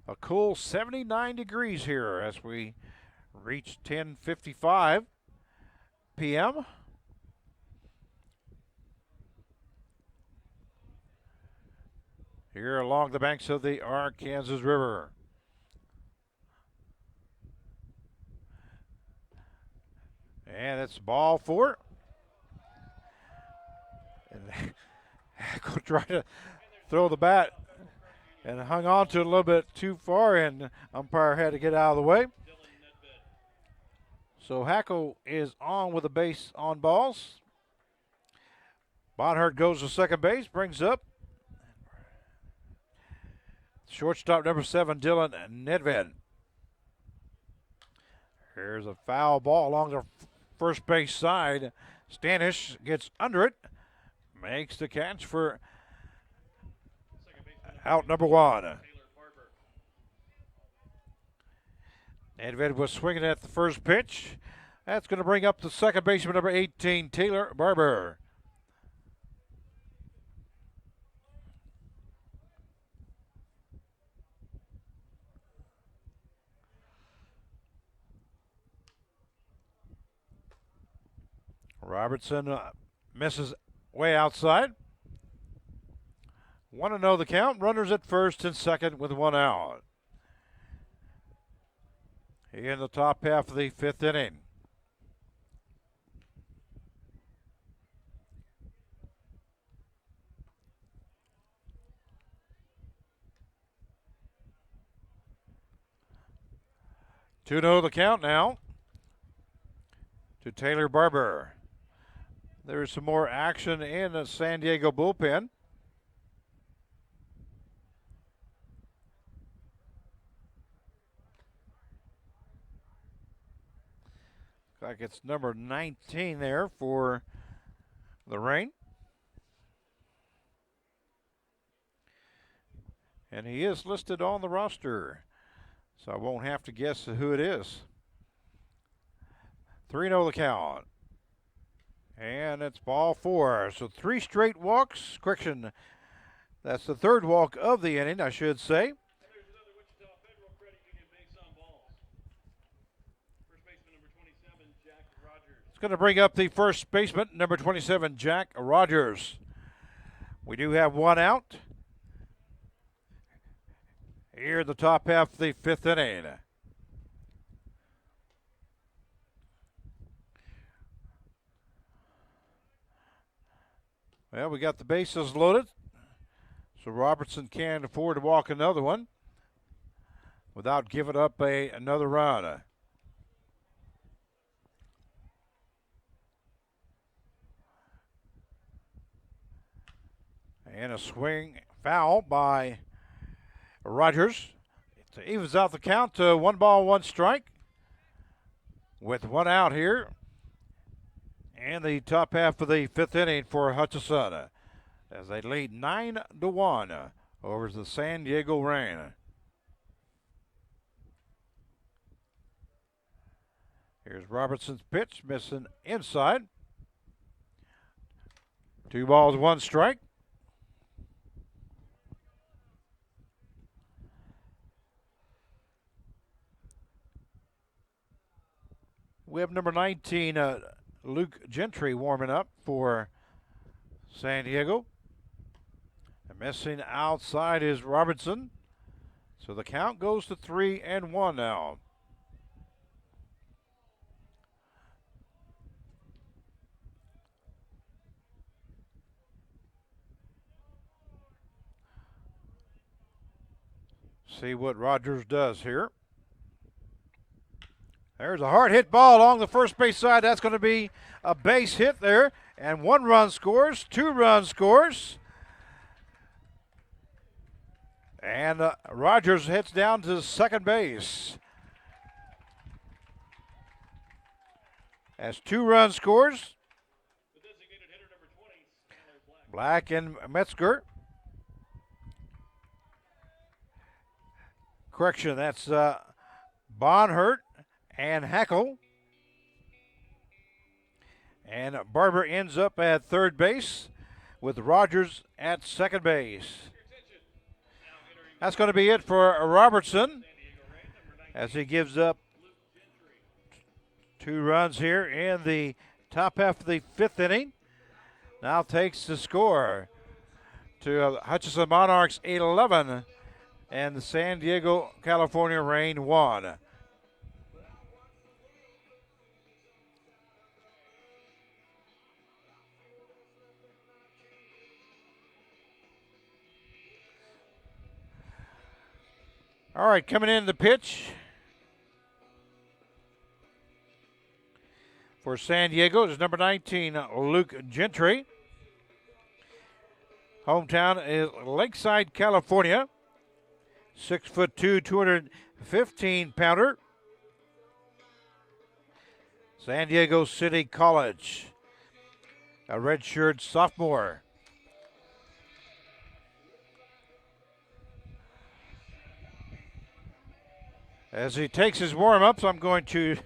A cool 79 degrees here as we reach 10:55 p.m. Here along the banks of the Arkansas River. And it's ball four. And go try to throw the bat and hung on to it a little bit too far, and umpire had to get out of the way. So Hackle is on with a base on balls. Bonhart goes to second base, brings up shortstop number 7, Dylan Nedved. Here's a foul ball along the first base side. Stanish gets under it, makes the catch for out number 1. Nedved was swinging at the first pitch. That's going to bring up the second baseman, number 18, Taylor Barber. Robertson misses way outside. 1-0 the count. Runners at first and second with 1 out. Here in the top half of the fifth inning. Two to the count now to Taylor Barber. There's some more action in the San Diego bullpen. Like it's number 19 there for the Rain. And he is listed on the roster, so I won't have to guess who it is. 3-0 the count. And it's ball 4. So 3 straight walks. Correction, that's the third walk of the inning, I should say. It's going to bring up the first baseman, number 27, Jack Rogers. We do have 1 out here in the top half of the fifth inning. Well, we got the bases loaded, so Robertson can't afford to walk another one without giving up another run. And a swing foul by Rogers. It evens out the count to 1 ball, 1 strike with 1 out here. And the top half of the fifth inning for Hutchinson as they lead 9-1 over the San Diego Rain. Here's Robertson's pitch, missing inside. 2 balls, 1 strike. We have number 19, Luke Gentry, warming up for San Diego. And missing outside is Robertson. So the count goes to 3-1 now. See what Rogers does here. There's a hard hit ball along the first base side. That's going to be a base hit there. And 1 run scores, 2 runs scores. And Rogers heads down to second base. As 2 run scores. Black and Metzger. Correction, that's Bonhurt and Hackle. And Barber ends up at third base with Rogers at second base. That's going to be it for Robertson as he gives up 2 runs here in the top half of the 5th inning. Now takes the score to Hutchinson Monarchs 11 and the San Diego, California Reign 1. All right, coming in the pitch for San Diego is number 19, Luke Gentry. Hometown is Lakeside, California. 6'2", 215-pounder. San Diego City College, a redshirt sophomore. As he takes his warm-ups, I'm going to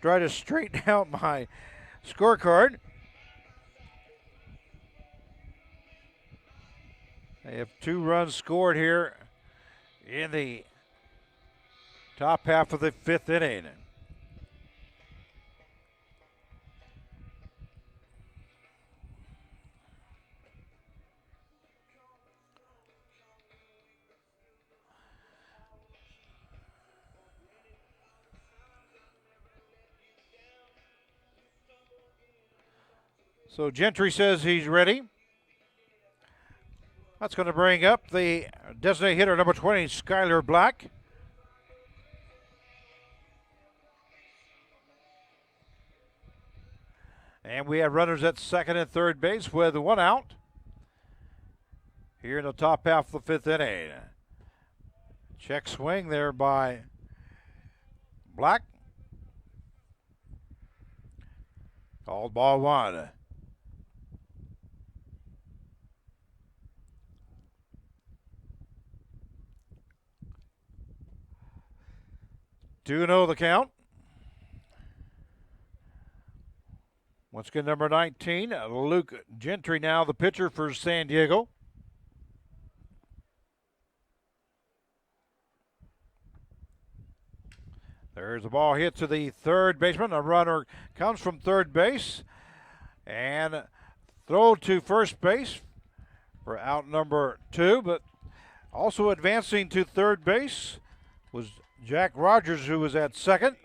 try to straighten out my scorecard. They have 2 runs scored here in the top half of the 5th inning. So Gentry says he's ready. That's going to bring up the designated hitter, number 20, Skylar Black. And we have runners at second and third base with 1 out here in the top half of the 5th inning. Check swing there by Black. Called ball 1. Do know the count. Once again, number 19, Luke Gentry now the pitcher for San Diego. There's a ball hit to the third baseman. A runner comes from third base and throw to first base for out number 2, but also advancing to third base was Jack Rogers, who was at second.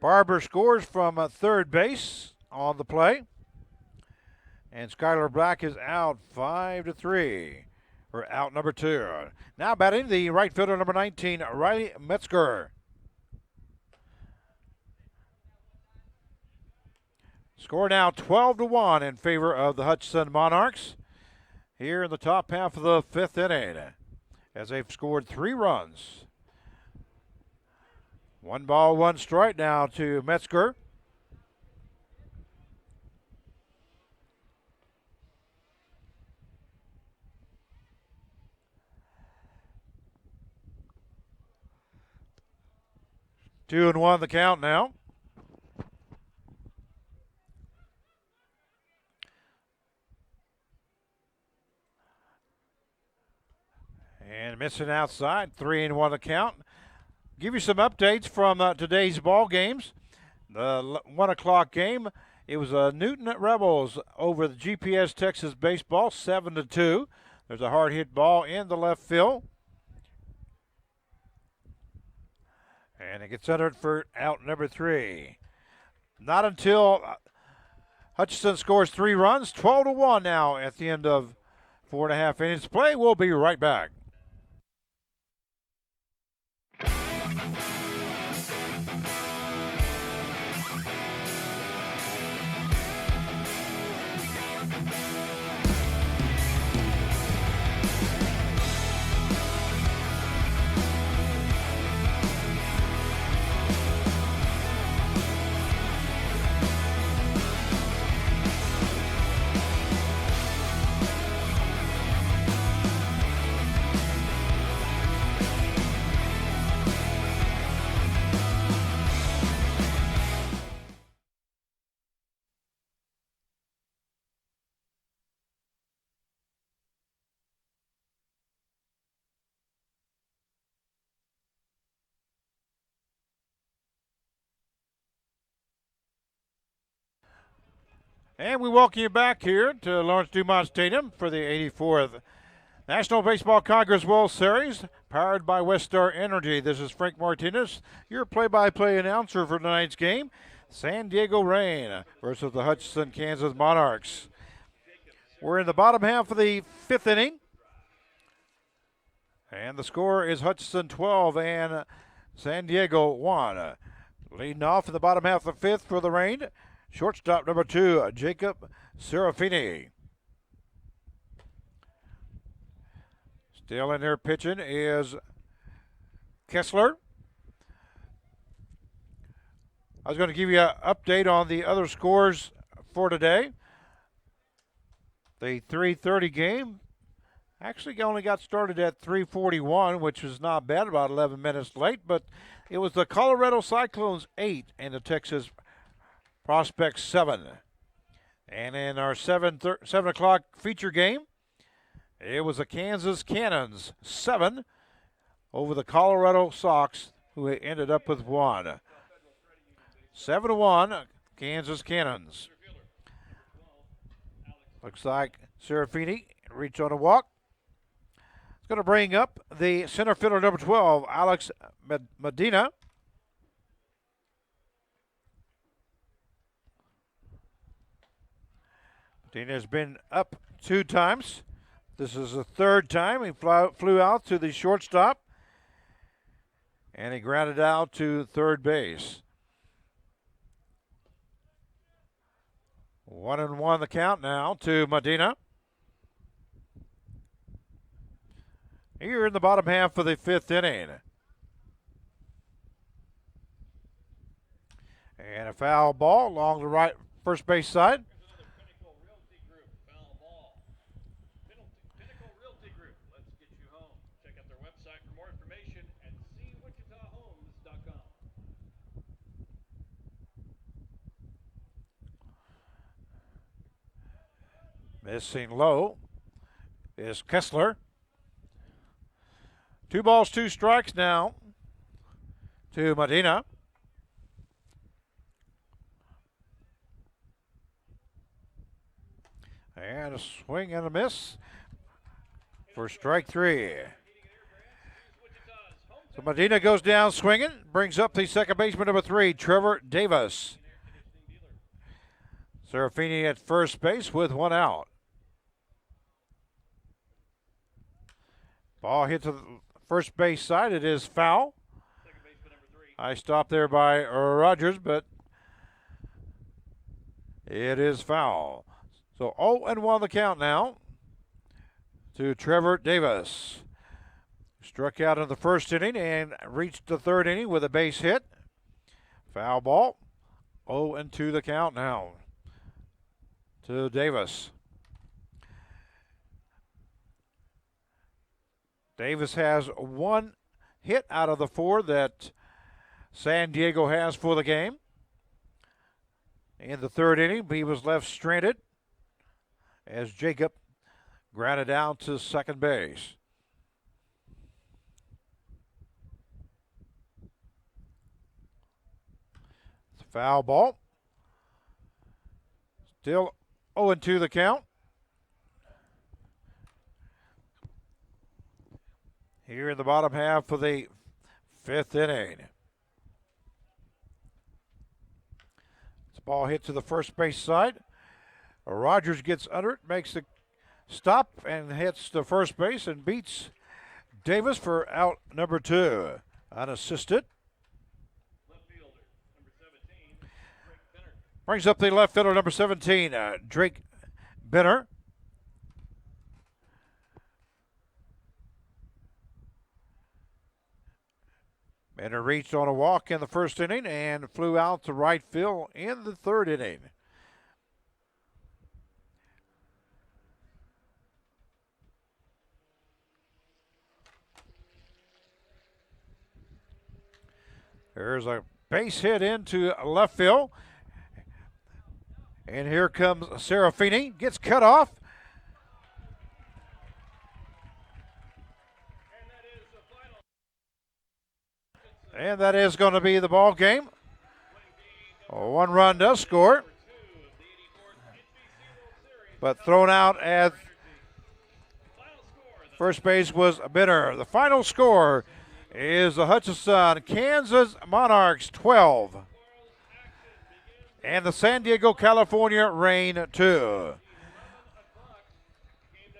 Barber scores from third base on the play. And Skylar Black is out 5-3 for out number 2. Now batting the right fielder, number 19, Riley Metzger. Score now 12-1 in favor of the Hutchinson Monarchs here in the top half of the 5th inning as they've scored 3 runs. 1 ball, 1 strike now to Metzger. Two and 1 the count now. And missing outside, 3-1 the count. Give you some updates from today's ball games. The 1 o'clock game, it was Newton Rebels over the GPS Texas Baseball, 7-2. There's a hard hit ball in the left field. And it gets entered for out number 3. Not until Hutchinson scores 3 runs, 12-1 now at the end of 4.5 innings play. We'll be right back. And we welcome you back here to Lawrence Dumont Stadium for the 84th National Baseball Congress World Series, powered by Westar Energy. This is Frank Martinez, your play-by-play announcer for tonight's game. San Diego Reign versus the Hutchinson, Kansas Monarchs. We're in the bottom half of the 5th inning. And the score is Hutchinson 12 and San Diego 1. Leading off in the bottom half of the 5th for the Reign, shortstop number 2, Jacob Serafini. Still in there pitching is Kessler. I was going to give you an update on the other scores for today. The 3:30 game actually only got started at 3:41, which was not bad, about 11 minutes late, but it was the Colorado Cyclones 8 and the Texas Prospects 7. And in our 7 o'clock feature game, it was the Kansas Cannons 7 over the Colorado Sox, who ended up with 1. 7-1, Kansas Cannons. Looks like Serafini reached on a walk. It's going to bring up the center fielder number 12, Alex Medina. Medina has been up 2 times. This is the 3rd time. He flew out to the shortstop, and he grounded out to third base. 1-1 the count now to Medina. Here in the bottom half of the 5th inning. And a foul ball along the right first base side. Missing low is Kessler. 2 balls, 2 strikes now to Medina. And a swing and a miss for strike 3. So Medina goes down swinging, brings up the second baseman number 3, Trevor Davis. Serafini at first base with 1 out. Ball hit to the first base side. It is foul. I stopped there by Rogers, but it is foul. So 0-1 the count now to Trevor Davis. Struck out in the first inning and reached the 3rd inning with a base hit. Foul ball. 0-2 the count now to Davis. Davis has 1 hit out of the 4 that San Diego has for the game. In the 3rd inning, he was left stranded as Jacob grounded out to second base. It's a foul ball. Still 0-2 the count. Here in the bottom half of the 5th inning. This ball hit to the first base side. Rogers gets under it, makes the stop, and hits the first base and beats Davis for out number 2. Unassisted. Brings up the left fielder number 17, Drake Benner. Benner reached on a walk in the first inning and flew out to right field in the 3rd inning. There's a base hit into left field. And here comes Serafini. Gets cut off. And that is going to be the ball game. 1 run does score. but thrown out at first base was Bitter. The final score is the Hutchinson Kansas Monarchs 12 and the San Diego, California Reign 2.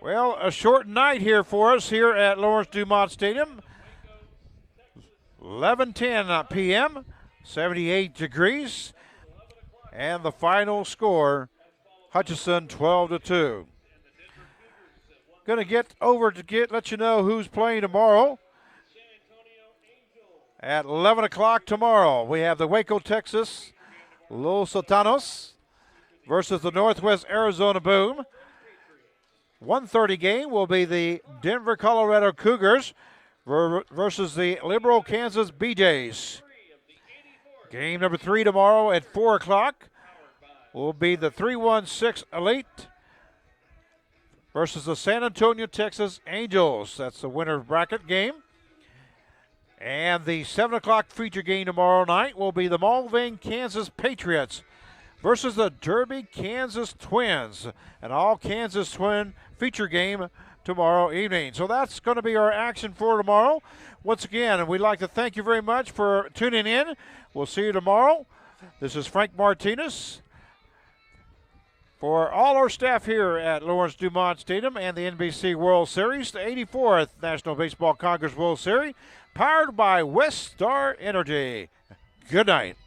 Well, a short night here for us here at Lawrence Dumont Stadium. 11:10 p.m., 78 degrees, and the final score, Hutchinson 12-2. Going to get over to let you know who's playing tomorrow. At 11 o'clock tomorrow, we have the Waco, Texas, Los Sultanos versus the Northwest Arizona Boom. 1:30 game will be the Denver, Colorado Cougars versus the Liberal Kansas BJs. Game number 3 tomorrow at 4 o'clock will be the 316 Elite versus the San Antonio, Texas Angels. That's the winner bracket game. And the 7 o'clock feature game tomorrow night will be the Mulvane, Kansas Patriots versus the Derby, Kansas Twins. An all Kansas Twin feature game tomorrow evening. So that's going to be our action for tomorrow. Once again, we'd like to thank you very much for tuning in. We'll see you tomorrow. This is Frank Martinez for all our staff here at Lawrence Dumont Stadium and the NBC World Series, the 84th National Baseball Congress World Series, powered by West Star Energy. Good night.